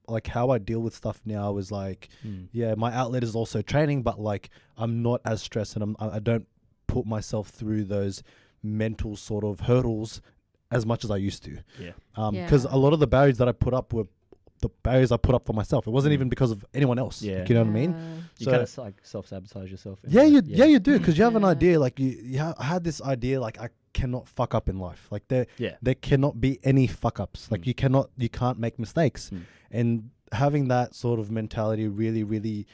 like how I deal with stuff now is like, my outlet is also training, but like I'm not as stressed, and I don't put myself through those mental sort of hurdles as much as I used to. Because a lot of the barriers that I put up were the barriers I put up for myself. It wasn't even because of anyone else. Like, you know what I mean? You kind of like self-sabotage yourself. You do, because you have an idea. Like I had this idea, like I cannot fuck up in life. Like there cannot be any fuck ups. Like you can't make mistakes. And having that sort of mentality really, really,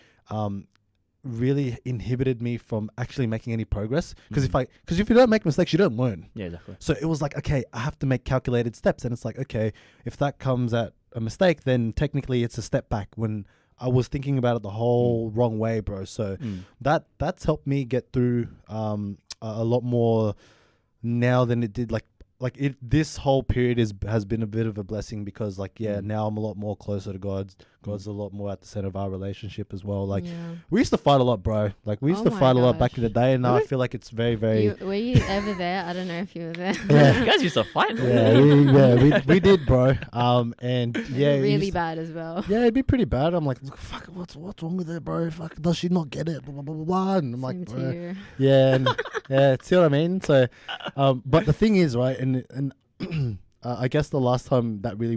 really inhibited me from actually making any progress. Because if you don't make mistakes, you don't learn. Yeah, exactly. So it was like, okay, I have to make calculated steps, and it's like, okay, if that comes at a mistake, then technically it's a step back. When I was thinking about it the whole wrong way, bro. So that's helped me get through a lot more now than it did. This whole period has been a bit of a blessing, because now I'm a lot more closer to God. God's a lot more at the center of our relationship as well. Like we used to fight a lot, bro. Like we used to fight a lot back in the day, and now I feel like it's very, very. Were you ever there? I don't know if you were there. You guys used to fight. We did, bro. And really bad as well. Yeah, it'd be pretty bad. I'm like, fuck, what's wrong with her, bro? Fuck, does she not get it? Blah blah blah blah. And I'm like, bro. See what I mean? So, but the thing is, right, and I guess the last time that really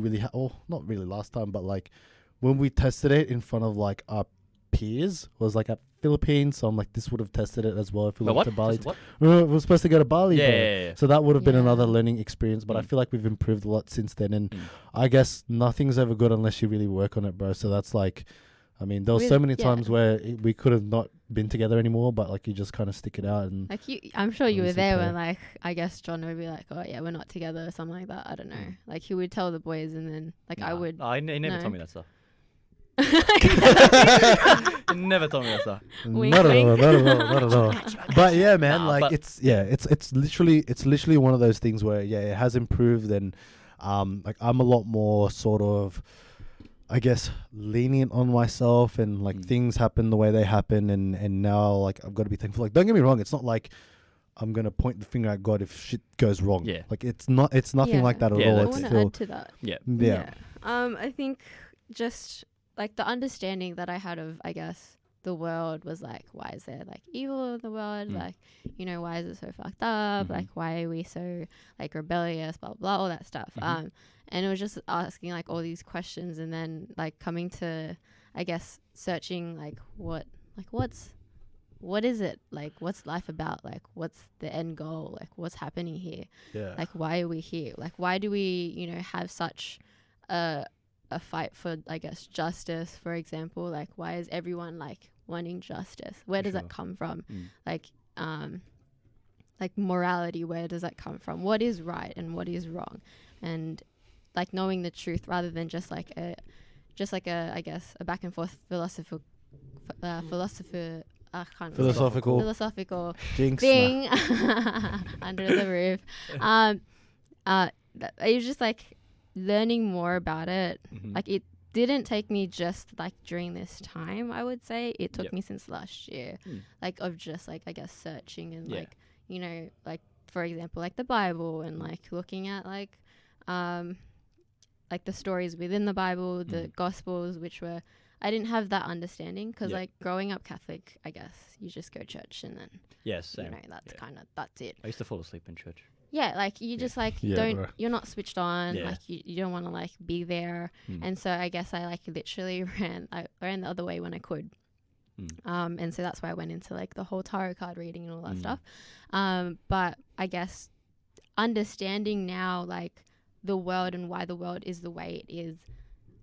not really last time, but like when we tested it in front of like our peers was like at Philippines. So I'm like, this would have tested it as well if we went to Bali. We were supposed to go to Bali. Yeah. So that would have been another learning experience. But I feel like we've improved a lot since then. And I guess nothing's ever good unless you really work on it, bro. So that's like, I mean, there was so many times where we could have not been together anymore, but like you just kind of stick it out. And like I'm sure you were there when like, I guess John would be like, oh yeah, we're not together or something like that. I don't know. Like he would tell the boys, and then like I would. He never told me that stuff. He never told me that stuff. Not at all. But yeah, man, like it's literally one of those things where it has improved, and like I'm a lot more sort of I guess, lenient on myself, and like things happen the way they happen, and now like I've got to be thankful. Like, don't get me wrong, it's not like I'm gonna point the finger at God if shit goes wrong. Yeah. Like it's nothing like that at all. I It's want to still, add to that. yeah. I think just like the understanding that I had of, I guess, the world was like, why is there like evil in the world? Like, you know, why is it so fucked up? Like, why are we so like rebellious? Blah blah, all that stuff. And it was just asking like all these questions, and then like coming to, I guess, searching like what is it, like what's life about, like what's the end goal, like what's happening here, like why are we here, like why do we, you know, have such a fight for, I guess, justice, for example, like why is everyone like wanting justice? Where does that come from? Like morality, where does that come from? What is right and what is wrong? And like knowing the truth rather than just like a I guess a back and forth philosophical Jinx, thing under the roof. It was just like learning more about it. Like it didn't take me just like during this time, I would say. It took me since last year, like of just like, I guess, searching and like, you know, like for example, like the Bible and like looking at like the stories within the Bible, the Gospels, which were, I didn't have that understanding because like growing up Catholic, I guess you just go to church and then you know, that's it. I used to fall asleep in church. Yeah, like you just like you're not switched on, like you don't want to like be there. And so I guess I like literally ran the other way when I could. And so that's why I went into like the whole tarot card reading and all that stuff. But I guess understanding now like the world and why the world is the way it is,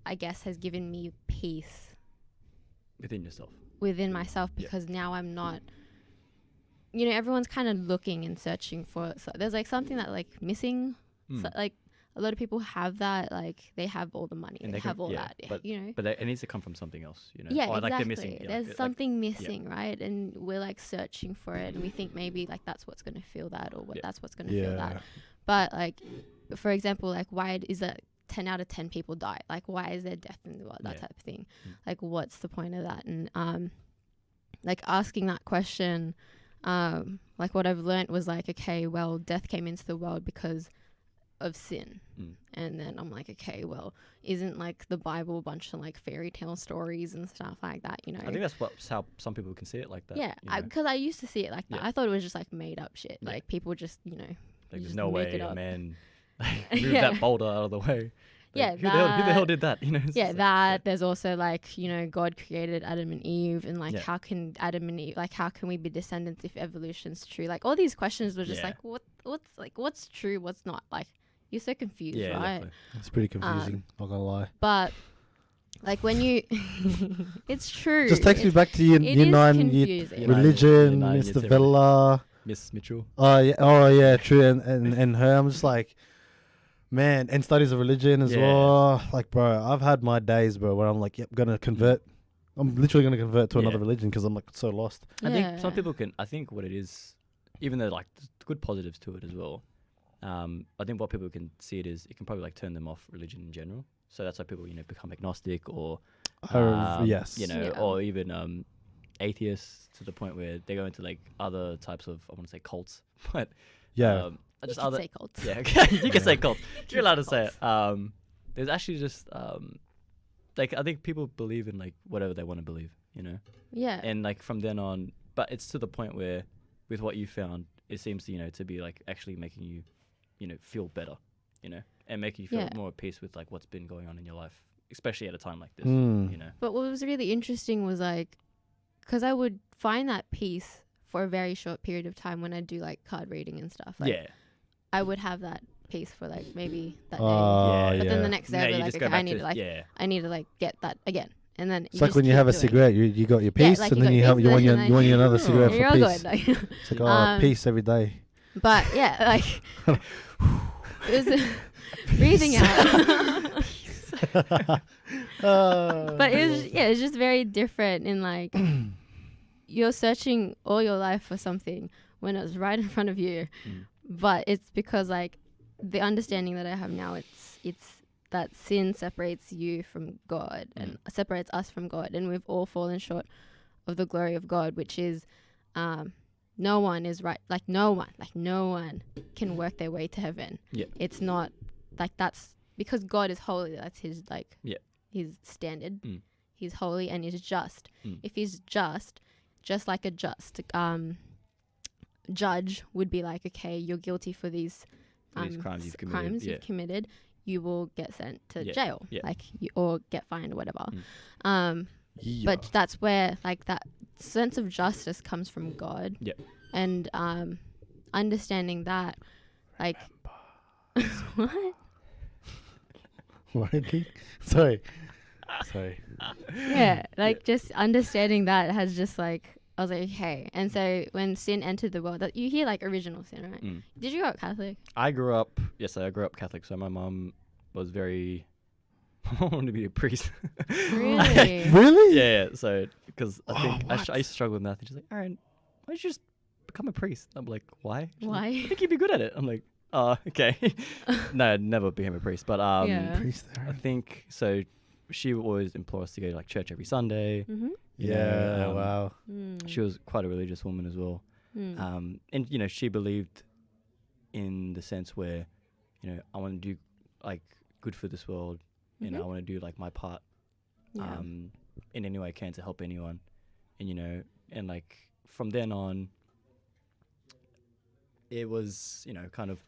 I guess has given me peace within myself, because now I'm not, you know, everyone's kind of looking and searching for, so there's like something that like missing. So, like a lot of people have that, like they have all the money and they have all that, but, you know, but it needs to come from something else, you know. Yeah, or exactly. Like they're missing, there's something missing, right? And we're like searching for it, and we think maybe like that's what's going to feel that, or that's what's going to feel that. But like, for example, like why is that 10 out of 10 people die? Like why is there death in the world? That type of thing. Like what's the point of that? And like asking that question, like what I've learned was like, okay, well, death came into the world because of sin. And then I'm like, okay, well, isn't like the Bible a bunch of like fairy tale stories and stuff like that, you know? I think that's how some people can see it like that. Yeah, because I used to see it like that. I thought it was just like made up shit. Like people just, you know, like there's no way a man move that boulder out of the way. Like, who the hell did that? You know. There's also like, you know, God created Adam and Eve, and like how can Adam and Eve, like how can we be descendants if evolution's true? Like all these questions were just like what's true, what's not? Like you're so confused, right? Definitely. It's pretty confusing, not gonna lie. But like when you it's true. Just takes me back to year 9 religion, Mr. Vella, Miss Mitchell. Oh yeah, true. And her, I'm just like, man, and studies of religion as well. Like, bro, I've had my days, bro, where I'm like, yep, gonna convert. I'm literally gonna convert to another religion because I'm like so lost. I think some people can. I think what it is, even though like there's good positives to it as well. I think what people can see it is, it can probably like turn them off religion in general. So that's why people, you know, become agnostic or you know, or even atheists, to the point where they go into like other types of, I want to say cults, but just other say cults. Yeah, you can say cults. You're allowed to say it. There's actually just like I think people believe in like whatever they want to believe, you know. Yeah. And like from then on, but it's to the point where with what you found, it seems, you know, to be like actually making you, you know, feel better, you know, and making you feel more at peace with like what's been going on in your life, especially at a time like this, you know. But what was really interesting was like, because I would find that peace for a very short period of time when I do like card reading and stuff. Like, I would have that peace for like maybe that day. But then the next day I'd be like, okay, I need to like get that again. And then it's like when you have a cigarette, you got your peace, like and then you want another cigarette for peace. It's like peace every day. But yeah, like it was breathing out. But it was just very different in like you're searching all your life for something when it was right in front of you. But it's because like the understanding that I have now, it's that sin separates you from God and separates us from God, and we've all fallen short of the glory of God, which is no one is right. Like no one can work their way to heaven. Yeah. It's not like that's because God is holy. That's his his standard. He's holy and he's just. If he's just like a just judge would be like, okay, you're guilty for these crimes you've committed. You will get sent to jail, like or get fined or whatever. But that's where like that sense of justice comes from God. And understanding that, like, what? What? Sorry. Yeah, like just understanding that has just like, I was like, okay. And so when sin entered the world, that you hear like original sin, right? Did you grow up Catholic? I grew up Catholic. So my mom was very, I wanted to be a priest. Really? Really? Yeah. So because I think I used to struggle with math, and she's like, Aaron, why don't you just become a priest? I'm like, why? She's Why? Like, I think you'd be good at it. I'm like, oh, okay. No, I never became a priest, but Priest, I think so. She would always implore us to go to like church every Sunday. Yeah, wow. She was quite a religious woman as well. And you know, she believed in the sense where, you know, I want to do like good for this world. You know, I want to do like my part in any way I can to help anyone. And you know, and like from then on, it was, you know, kind of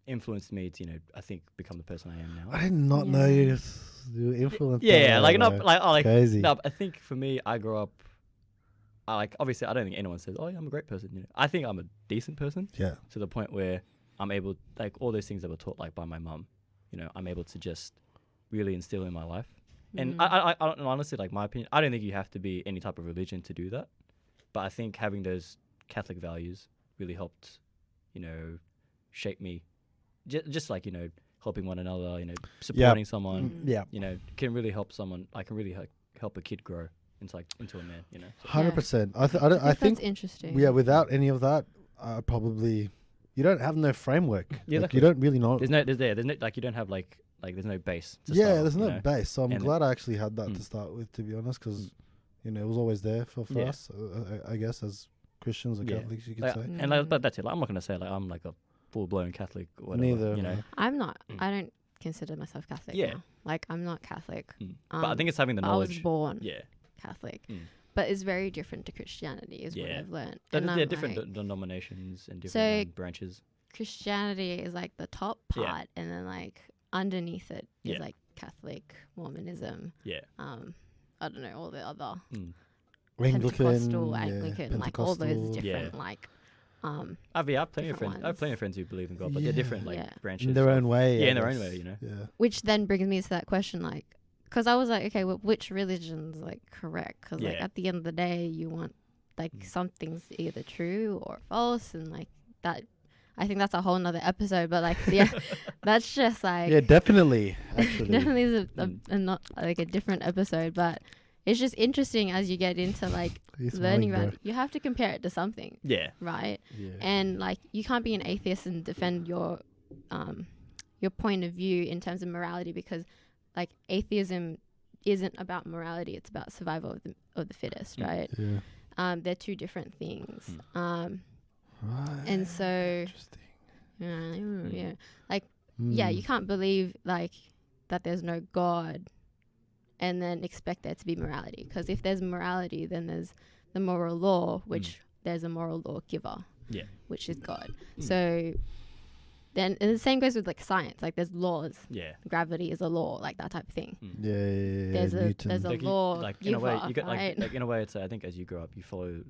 influenced me to, you know, I think become the person I am now. I did not know you influenced. Yeah, like not like oh, like crazy. No, I think for me, I grew up. Obviously, I don't think anyone says, "Oh, yeah, I'm a great person." You know, I think I'm a decent person. Yeah. To the point where I'm able, like all those things that were taught, like by my mum, you know, I'm able to just really instill in my life. And I honestly, like my opinion, I don't think you have to be any type of religion to do that. But I think having those Catholic values really helped, you know, shape me. Just like, you know, helping one another, you know, supporting someone, you know, can really help someone. I can really help a kid grow into a man, you know. 100%. I think that's interesting. Yeah, without any of that, probably you don't have no framework. Yeah, like, you don't really know. There's no like you don't have like there's no base. There's no know? base. So I'm glad I actually had that to start with, to be honest, because you know it was always there for us. I guess as Christians or Catholics, you could say. And but that's it. Like, I'm not gonna say like I'm like a full-blown Catholic or whatever. Neither, you know. I'm not. I don't consider myself Catholic now. Like, I'm not Catholic. But I think it's having the knowledge. I was born Catholic. But it's very different to Christianity is what I've learned. There are different denominations and different branches. Christianity is like the top part, and then like underneath it is like Catholic, Mormonism. I don't know, all the other Pentecostal, Anglican, like all those different like I have plenty of friends. I have plenty of friends who believe in God, but they're different like branches. In their own way. Yeah, in their own way, you know. Yeah. Which then brings me to that question, like, because I was like, okay, well, which religion's like correct? Because like at the end of the day, you want like something's either true or false, and like that. I think that's a whole nother episode, but like, that's just like definitely. Actually, definitely is a not like a different episode, but it's just interesting as you get into like learning about it. You have to compare it to something. Yeah. Right? Yeah. And like you can't be an atheist and defend your point of view in terms of morality, because like atheism isn't about morality, it's about survival of the fittest, right? Yeah. They're two different things. Right. And so you can't believe like that there's no God and then expect there to be morality, because if there's morality, then there's the moral law, which there's a moral law giver, which is God. So then, and the same goes with like science, like there's laws, gravity is a law, like that type of thing. There's a like law like giver, in a way you got right? like in a way it's I think as you grow up you follow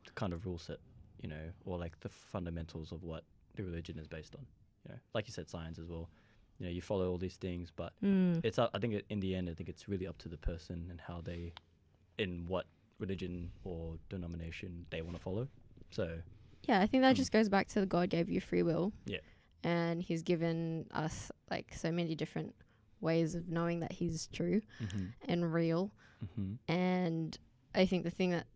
the kind of rule set, you know, or like the fundamentals of what the religion is based on, you know, like you said, science as well. You know, you follow all these things, but it's I think in the end, I think it's really up to the person and how they, in what religion or denomination they want to follow. So yeah, I think that just goes back to God gave you free will. Yeah, and He's given us like so many different ways of knowing that He's true and real. And I think the thing that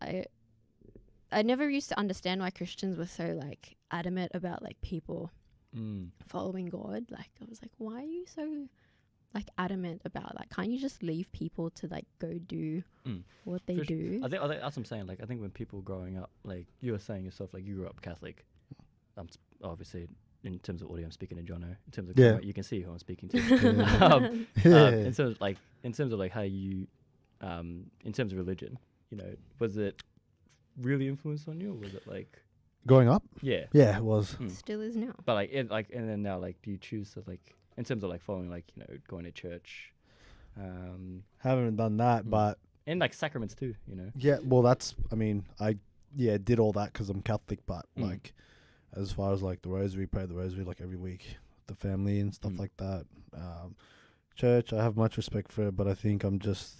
I never used to understand why Christians were so like adamant about like people following God. Like I was like, why are you so like adamant about like, can't you just leave people to like go do what they do? I think that's what I'm saying. Like, I think when people growing up, like you were saying yourself, like you grew up Catholic. Obviously, in terms of audio, I'm speaking to Jono. In terms of camera, you can see who I'm speaking to. In terms of like how you, in terms of religion, you know, was it really influenced on you, or was it like growing up? Yeah, it was. Still is now. But like, and then now, like, do you choose to like, in terms of like following, like, you know, going to church? Haven't done that, but and like sacraments too, you know. Yeah, well, that's. I mean, I did all that because I'm Catholic, but like, as far as like the rosary, pray the rosary like every week with the family and stuff like that. Church, I have much respect for it, but I think I'm just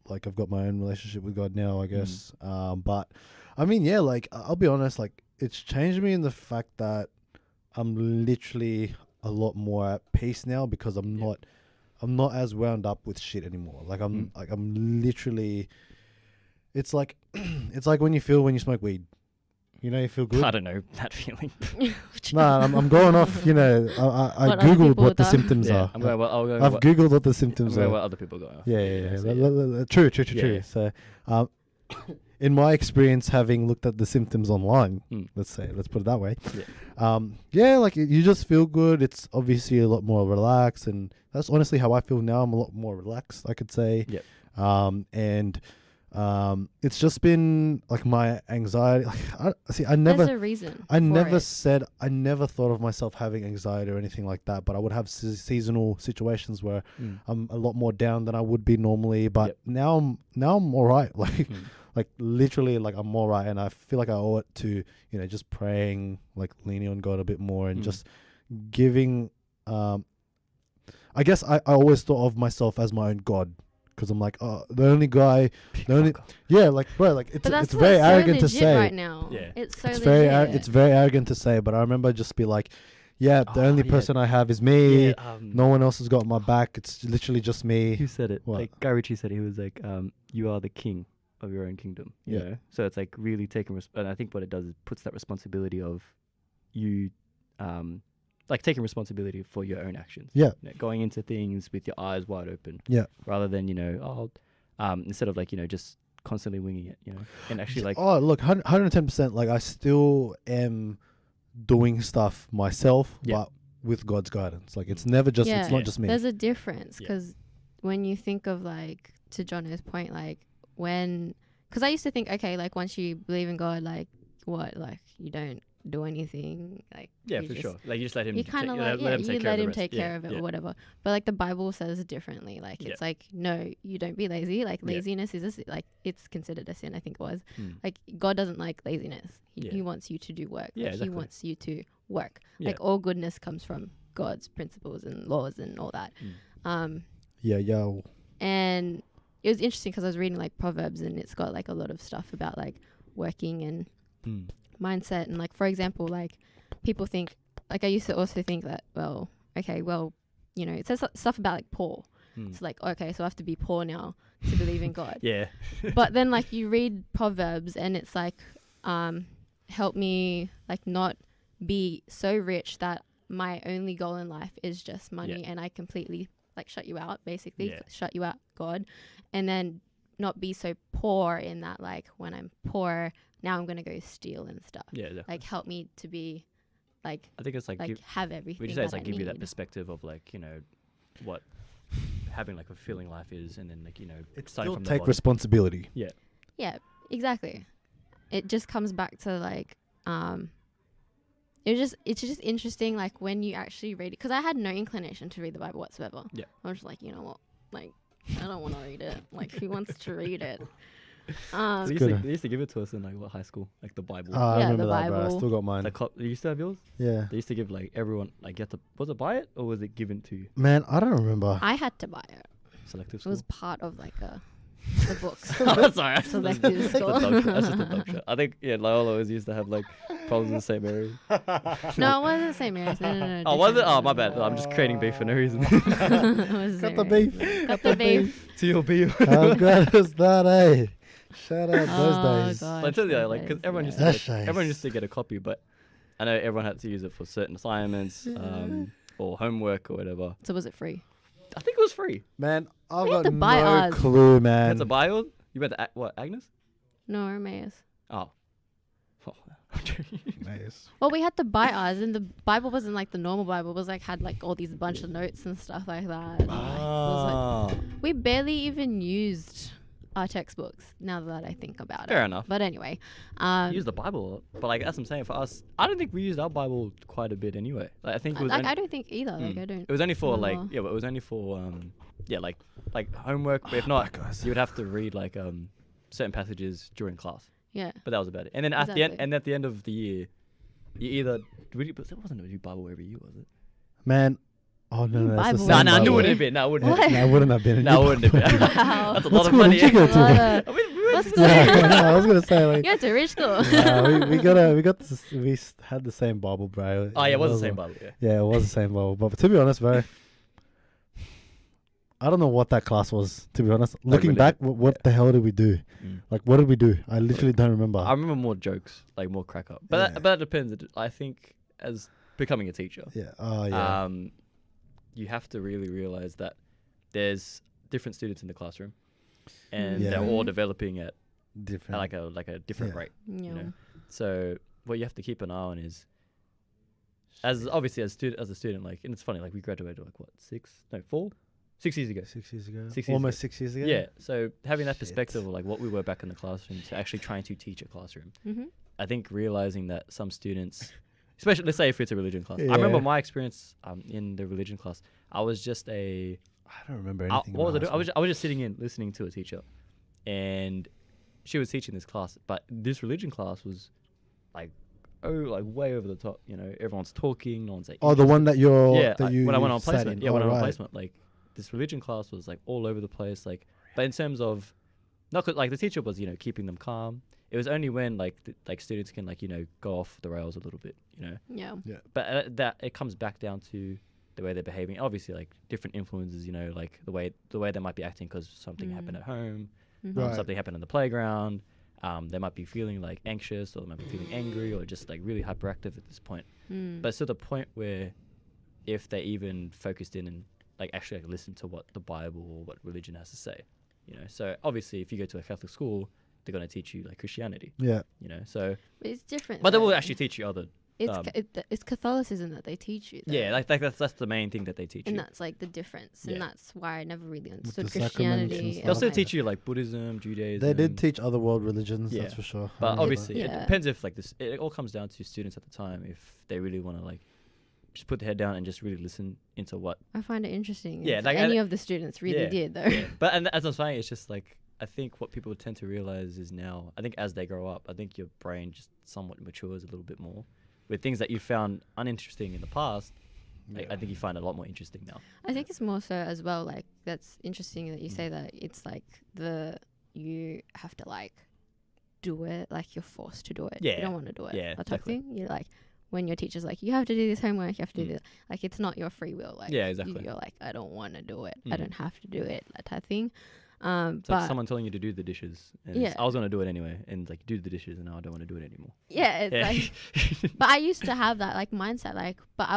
like, I've got my own relationship with God now, I guess. But I mean, yeah, like I'll be honest, like it's changed me in the fact that I'm literally a lot more at peace now because I'm not as wound up with shit anymore. Like I'm literally, it's like when you smoke weed. You know, you feel good. I don't know that feeling. Nah, I'm going off. You know, I googled what the symptoms are. I'm going. Well, I've googled what the symptoms are. What other people go off. Yeah. True. Yeah. So, in my experience, having looked at the symptoms online, let's put it that way. Like you just feel good. It's obviously a lot more relaxed, and that's honestly how I feel now. I'm a lot more relaxed, I could say. It's just been like my anxiety. Like, There's a reason. I never thought of myself having anxiety or anything like that. But I would have seasonal situations where I'm a lot more down than I would be normally. But now I'm all right. Like, like literally, like I'm all right, and I feel like I owe it to, you know, just praying, like leaning on God a bit more, and just giving. I guess I always thought of myself as my own God. Because I'm like, oh, the only guy, like, bro, like it's very arrogant to say right now. Yeah, it's so it's legit. It's very arrogant to say, but I remember just be like, the only person I have is me. No one else has got my back. It's literally just me. Who said it? What? Like Guy Ritchie said, he was like, you are the king of your own kingdom. You know? So it's like really taking, and I think what it does is puts that responsibility of you, like taking responsibility for your own actions. Yeah. You know, going into things with your eyes wide open. Yeah. Rather than, you know, instead of like, you know, just constantly winging it, you know, and actually like. Oh, look, 110%. Like I still am doing stuff myself, but with God's guidance. Like it's never just, it's not just me. There's a difference because when you think of like, to Jono's point, like because I used to think, okay, like once you believe in God, like what, like you don't do anything, like for sure, like you just let him, you kind of like you let him take care of it or whatever. But like the Bible says differently, like it's like, no, you don't be lazy. Like laziness is like it's considered a sin, I think it was. Like God doesn't like laziness. He wants you to do work. He wants you to work. Like all goodness comes from God's principles and laws and all that. And it was interesting because I was reading like Proverbs, and it's got like a lot of stuff about like working and mindset. And like, for example, like people think, like I used to also think that, well, you know, it says stuff about like poor. It's like, okay, so I have to be poor now to believe in God. But then like you read Proverbs and it's like, help me like not be so rich that my only goal in life is just money and I completely like shut you out, basically shut you out, God. And then not be so poor in that, like when I'm poor, now I'm going to go steal and stuff. Like help me to be like, I think it's like have everything. Would you say it's like give you that perspective of like, you know, what having like a fulfilling life is, and then like, you know, it's still take responsibility. Yeah, exactly. It just comes back to like, it's just interesting, like when you actually read it, because I had no inclination to read the Bible whatsoever. I was just like, you know what, like I don't want to read it. Like who wants to read it? They used to give it to us in like high school, like the Bible. I remember that, bro. I still got mine. You used to have yours? Yeah. They used to give like everyone, like was it buy it or was it given to you? Man, I don't remember. I had to buy it. Selective school? It was part of like the books. Sorry. Selective school. That's just a dog shot. I think Loyola always used to have like problems in the same area. No, it wasn't the same area. No. Oh, was it? Oh, my bad. I'm just creating beef for no reason. Got the beef. Got the beef. TLB. How good was that, eh? Shout out those days. Gosh, I tell you, like, because everyone used to get a copy, but I know everyone had to use it for certain assignments or homework or whatever. So was it free? I think it was free. Man, I've We had got to buy no ours. clue, You man. had to buy yours? You went to what, Agnes? No, Emmaus. Oh. Nice. Well, we had to buy ours, and the Bible wasn't like the normal Bible. It was like had like all these bunch of notes and stuff like that. And, like, it was, like, we barely even used our textbooks. Now that I think about it. Fair enough. But anyway, Use the Bible a lot. But like, as I'm saying, for us, I don't think we used our Bible quite a bit anyway. Like, I think it was like I don't think either. Like I don't. It was only for like remember. but it was only for like homework. But if not, you would have to read like certain passages during class. Yeah. But that was about it. And then at the end of the year, you either but it wasn't a new Bible every year, was it? Man. Oh, no, no. That's the Bible. same No, Bible. it wouldn't have been. No, it wouldn't have What? been. No, it wouldn't have been. No, it wouldn't have been. Wow. That's a What lot of school money. did you go to? What We went What's to the- school. No, I was gonna say like. Yeah, to rich school. We got this, had the same Bible, bro. Oh yeah, it was the same Bible. Yeah. Yeah, it was the same Bible. But to be honest, bro, I don't know what that class was. To be honest, looking really? back, what the hell did we do? Like, what did we do? I literally don't remember. I remember more jokes, like more crack up. But Yeah. but that depends. I think as becoming a teacher, Yeah. Oh yeah. you have to really realize that there's different students in the classroom, and Yeah. they're all Mhm. developing at Different. like a different Yeah. rate. Yeah. You know? So what you have to keep an eye on is, as a student, like, and it's funny, like we graduated like what 6 years ago. 6 years ago. 6 years Almost ago. 6 years ago. Yeah. So having that Shit. perspective of like what we were back in the classroom to actually trying to teach a classroom. Mhm. I think realizing that some students, especially let's say if it's a religion class, Yeah. I remember my experience in the religion class. I was just I don't remember I, anything. what was I about doing? I was just sitting in listening to a teacher, and she was teaching this class. But this religion class was like way over the top. You know, everyone's talking, no one's like. Oh, the one that you're. Yeah, That you when I went on sat placement. in. Yeah, when I went on right. placement, like this religion class was like all over the place. Like, but in terms of, not 'cause, like the teacher was keeping them calm. It was only when like students can go off the rails a little bit. Yeah. But that it comes back down to the way they're behaving. Obviously, like different influences. Like the way they might be acting because something happened at home, Mhm. Right. something happened on the playground. They might be feeling like anxious, or they might be feeling angry, or just like really hyperactive at this point. Mm. But it's to the point where, if they even focused in and like actually like listen to what the Bible or what religion has to say, So obviously, if you go to a Catholic school, they're going to teach you like Christianity, Yeah. So, But it's different. but they will though. actually teach you other. It's it's Catholicism that they teach you. Though. Yeah, like that's the main thing that they teach And you. that's like the difference, Yeah. and that's why I never really understood the sacraments and Christianity. stuff. They'll and still like- teach you like Buddhism, Judaism. They did teach other world religions, Yeah. that's for sure. But I obviously, remember. it Yeah. depends if like this. It all comes down to students at the time if they really want to like just put their head down and just really listen into what. I find it interesting. Yeah, if like, any of the students really yeah, did though. Yeah. But and as I'm saying, it's just like I think what people tend to realize is now. I think as they grow up, I think your brain just somewhat matures a little bit more. With things that you found uninteresting in the past, like, I think you find it a lot more interesting now. I think it's more so as well. Like that's interesting that you say that. It's like you have to like do it. Like you're forced to do it. Yeah. You don't want to do it. Yeah, That type of exactly. thing. You're like when your teacher's like, you have to do this homework. You have to do this. Like it's not your free will. Like Yeah, exactly. You're like, I don't want to do it. I Mm. don't have to do it. That type of thing. It's But like someone telling you to do the dishes, and Yeah. I was gonna do it anyway, and like do the dishes, and now I don't want to do it anymore. yeah, it's Yeah. like. But I used to have that like mindset, like, but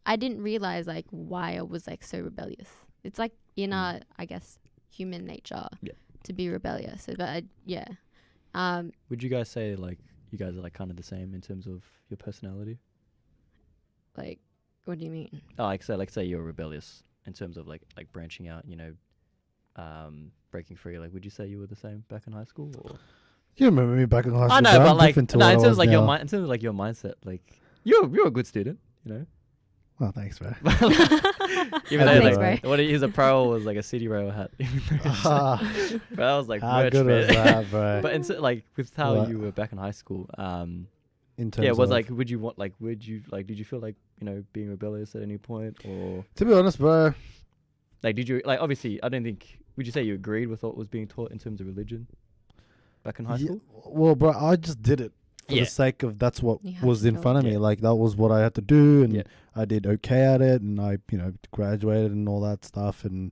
I didn't realize like why I was like so rebellious. It's like in our, I guess, human nature Yeah. to be rebellious. But Would you guys say like you guys are like kind of the same in terms of your personality? like, what do you mean? Oh, like say you're rebellious in terms of like branching out, breaking free. Like, would you say you were the same back in high school? Or? You remember me back in high school? I know, bro. but I'm like, different to no, what I in terms was of like now. in terms of like your mindset, like you're a good student, Oh, thanks, bro. Even I though did, like bro. what his apparel was like a City Rail hat. But I was like How merch, good was man. that, bro? But like with how What? you were back in high school, in terms yeah, was of, like, did you feel like being rebellious at any point, or to be honest, bro, like did you like obviously I don't think would you say you agreed with what was being taught in terms of religion back in high school? Well, bro, I just did it for Yeah. the sake of that's what You had was to in do front of it. me. Yeah. Like that was what I had to do, and Yeah. I did okay at it, and I graduated and all that stuff, and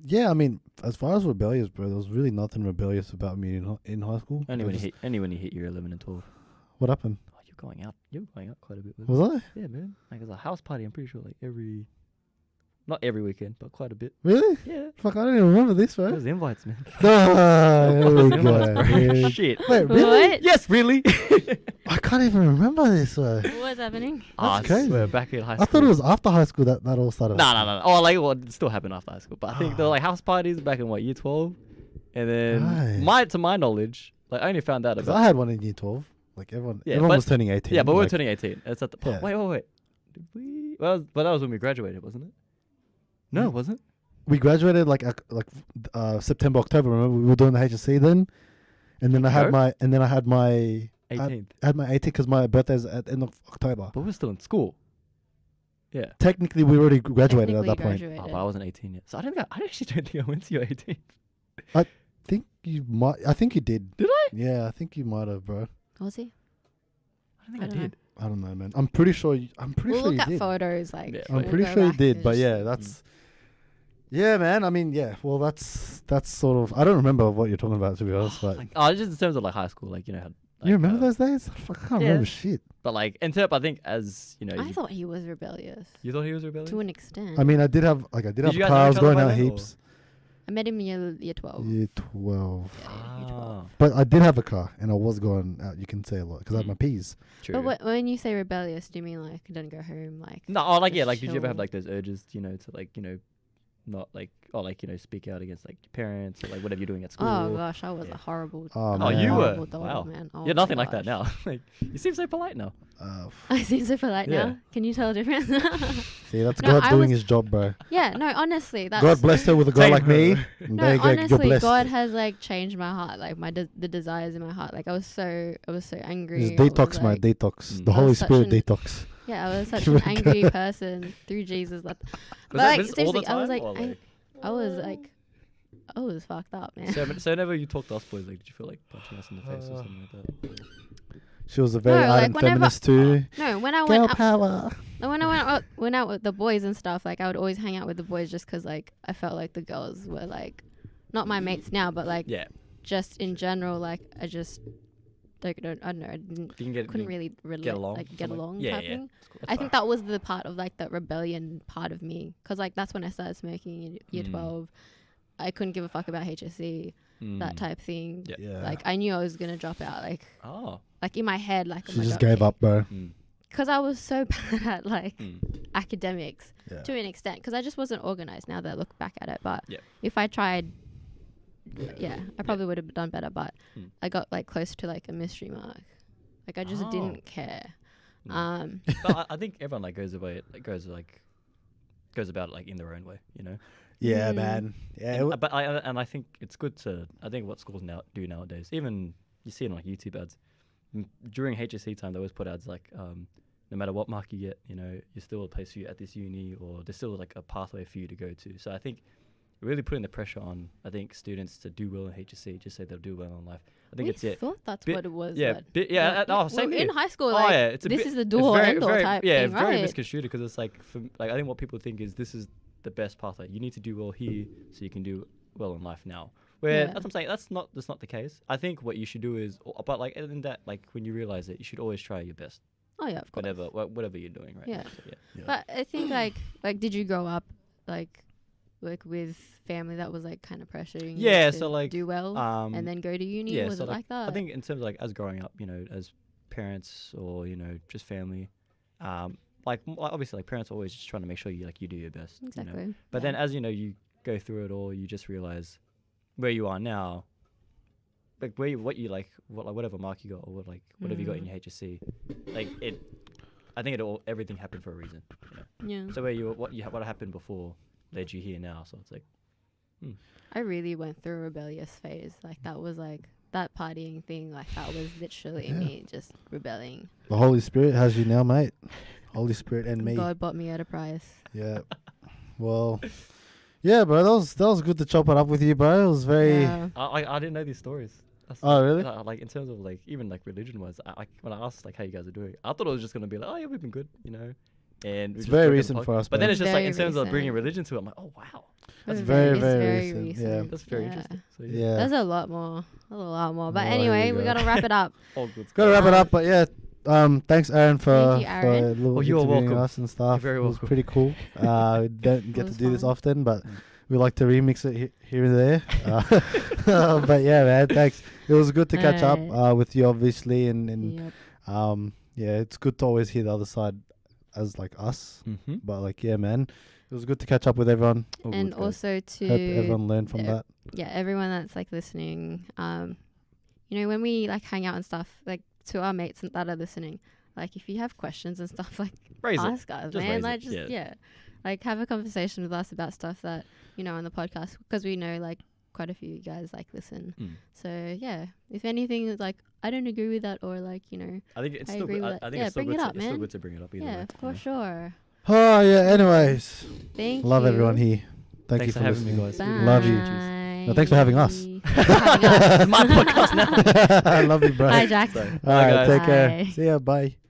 yeah, I mean, as far as rebellious, bro, there was really nothing rebellious about me in high school. Only I when just- you hit year 11 and 12. What happened? Oh, you're going out quite a bit with Was I? Yeah, man. Like, there's a house party, I'm pretty sure, like, every Not every weekend, but quite a bit. Really? Yeah. Fuck, I don't even remember this, It bro. was invites, man. Here we go. Here- Shit. Wait, really? What? Yes, really. I can't even remember this, bro. What's happening? I crazy. swear, back in high school. I thought it was after high school that all started. No. Oh, like, well, it still happened after high school. But I think there were like house parties back in year 12. And then, Right. to my knowledge, like, I only found out Because about. I had one in year 12. Like everyone Yeah, was but- turning 18. Yeah, but we were like, turning 18. It's at the. Yeah. Wait. Did we? Well, but that was when we graduated, wasn't it? No, it wasn't. We graduated September, October. Remember, we were doing the HSC then, and then I had No. my 18th. I had my 18th because my birthday's at the end of October. But we were still in school. Yeah. Technically, we already graduated Technically at that point. graduated. Oh, but I wasn't 18 yet. So I actually don't think I went to your 18th. I think you did. Did I? Yeah, I think you might have, bro. Was he? I don't think I I, don't know. did. I don't know, man. I'm pretty sure. We'll you look at did. photos. Like, Yeah. I'm we'll pretty go sure you back did, and but just- yeah, that's. Yeah, man. I mean, yeah. Well, that's sort of. I don't remember what you're talking about, to be honest. But Just in terms of like high school, like, you know. you remember those days? Fuck, I can't Yeah. remember shit. But like, in terms, I think as, you know. I thought he was rebellious You thought he was rebellious? to an extent. I mean, I did have Did a you car. guys know I was each other going by out then, heaps. I met him in year 12. Year 12. Yeah, year 12. But I did have a car, and I was going out. You can say a lot because I had my P's. True. But when you say rebellious, do you mean like don't go home? Like No, like, yeah, just like, did you ever have chill? like those urges, you know, to like, you know, not like, or like, you know, speak out against like your parents or like whatever you're doing at school? Oh gosh, I was Yeah. a horrible. Oh, I'm man. a You were? horrible daughter, Wow. man. Oh You're my nothing like that gosh. now. Like, you seem so polite now. I seem so polite Yeah. now. Can you tell the difference? See, that's No, God I doing was- his job, bro. Yeah, no, honestly, that's God blessed her with a girl Same like me. her. And No, there you go, you're honestly, blessed. God has like changed my heart, like the desires in my heart. Like I was so angry. It's I was, detox, my like- detox. Mm. The I Holy was such Spirit an- detox. Yeah, I was such Give an it a angry go. person through Jesus. But Was like, this all the seriously, I was time, like, or, I was fucked up, man. So whenever you talk to us boys, like, did you feel like punching us in the face or something like that? She was a very No, like, ardent whenever- feminist too. No, when I Girl went out, power. when I went out with the boys and stuff, like I would always hang out with the boys just 'cause like I felt like the girls were like not my mates now, but like Yeah. just in general, like I just like I don't know, I couldn't really relate, along like or get something? along Yeah, type yeah. thing. That's cool. I think that was the part of like that rebellion part of me, 'cause like that's when I started smoking in year 12. I couldn't give a fuck about HSC, that type thing. Yeah. Yeah. Like I knew I was gonna drop out, Oh. like in my head, like She just gave up, bro. because I was so bad at like academics Yeah. to an extent, because I just wasn't organized. Now that I look back at it, but Yeah. if I tried, I probably would have done better. But Mm. I got like close to like a mystery mark. Like I just Oh. didn't care. But I think everyone like goes about it like in their own way, you know. Yeah, Mm. man. Yeah. And, but I think it's good to, I think what schools now do nowadays, even you see it on like YouTube ads, during HSC time they always put ads like no matter what mark you get, you know, you're still a place for you at this uni, or there's still like a pathway for you to go to. So I think really putting the pressure on, I think, students to do well in HSC, just say they'll do well in life. I think We it's it. thought that's Bit- what it was. Yeah, but same in here. high school, Oh, like yeah, it's a this bit- is the it's do or very- end all very- type yeah, thing, very right? misconstrued, because it's like, I think what people think is this is the best pathway. You need to do well here so you can do well in life now. Where Yeah. that's what I'm saying, that's not the case. I think what you should do is, but like in that, like when you realize it, you should always try your best, Oh yeah, of course. whatever you're doing, right? Yeah. So, yeah. But I think like did you grow up like with family that was like kind of pressuring Yeah, you to so, like, do well and then go to uni? yeah, Was so it like that? I think in terms of like as growing up, you know, as parents or, you know, just family, like obviously like parents are always just trying to make sure you do your best. You know? Exactly. But Yeah. then as you know, you go through it all, you just realize where you are now, like whatever mark you got, or whatever you got in your HSC, like it. I think everything happened for a reason. You know? Yeah. So where what happened before led you here now. So it's like, I really went through a rebellious phase. Like that was like that partying thing. Like that was literally me just rebelling. The Holy Spirit has you now, mate. Holy Spirit and me. God bought me at a price. Yeah. Well. Yeah, bro. That was good to chop it up with you, bro. It was very. Yeah. I didn't know these stories. That's Oh, really? Like in terms of like even like religion wise, when I asked like how you guys are doing, I thought it was just gonna be like, oh yeah, we've been good, you know. And we It's just very talked in recent the for us, But then man. it's just like in Very terms of bringing recent. religion to it, I'm like, oh wow, That's It's very, it's very recent, yeah. that's very interesting. So There's yeah, a lot more. But Oh, here anyway, we we go. gotta wrap it up. all good. Gotta wrap it up, but yeah. Thanks, Aaron, Thank you, Aaron. for little you are interviewing welcome. us and stuff. You're very It was welcome. pretty cool. We don't get to was do this fun. often, but we like to remix it here and there. But yeah, man, thanks. It was good to catch up with you, obviously, and Yep. yeah, it's good to always hear the other side as like us. Mm-hmm. But like, yeah, man, it was good to catch up with everyone. And also to Hope everyone learned from that. yeah, everyone that's like listening, you know, when we like hang out and stuff, like to our mates that are listening, like if you have questions and stuff, like ask us, man. Like just like have a conversation with us about stuff that, you know, on the podcast, because we know like quite a few of you guys like listen. So yeah, if anything, like I don't agree with that, or like, you know, I think it's I still agree good. with I it. think Yeah, it's still bring good it to, up, it's still man. good to bring it up either Yeah, way. for sure. Oh yeah. Anyways, Thank love you. everyone here. Thank Thanks you for for having me, listening. guys. Bye. Love you. No, thanks for having us. Thanks for having us. My podcast now. I love you, bro. Bye, Jack. So, All right, guys. take care. Bye. See ya. Bye.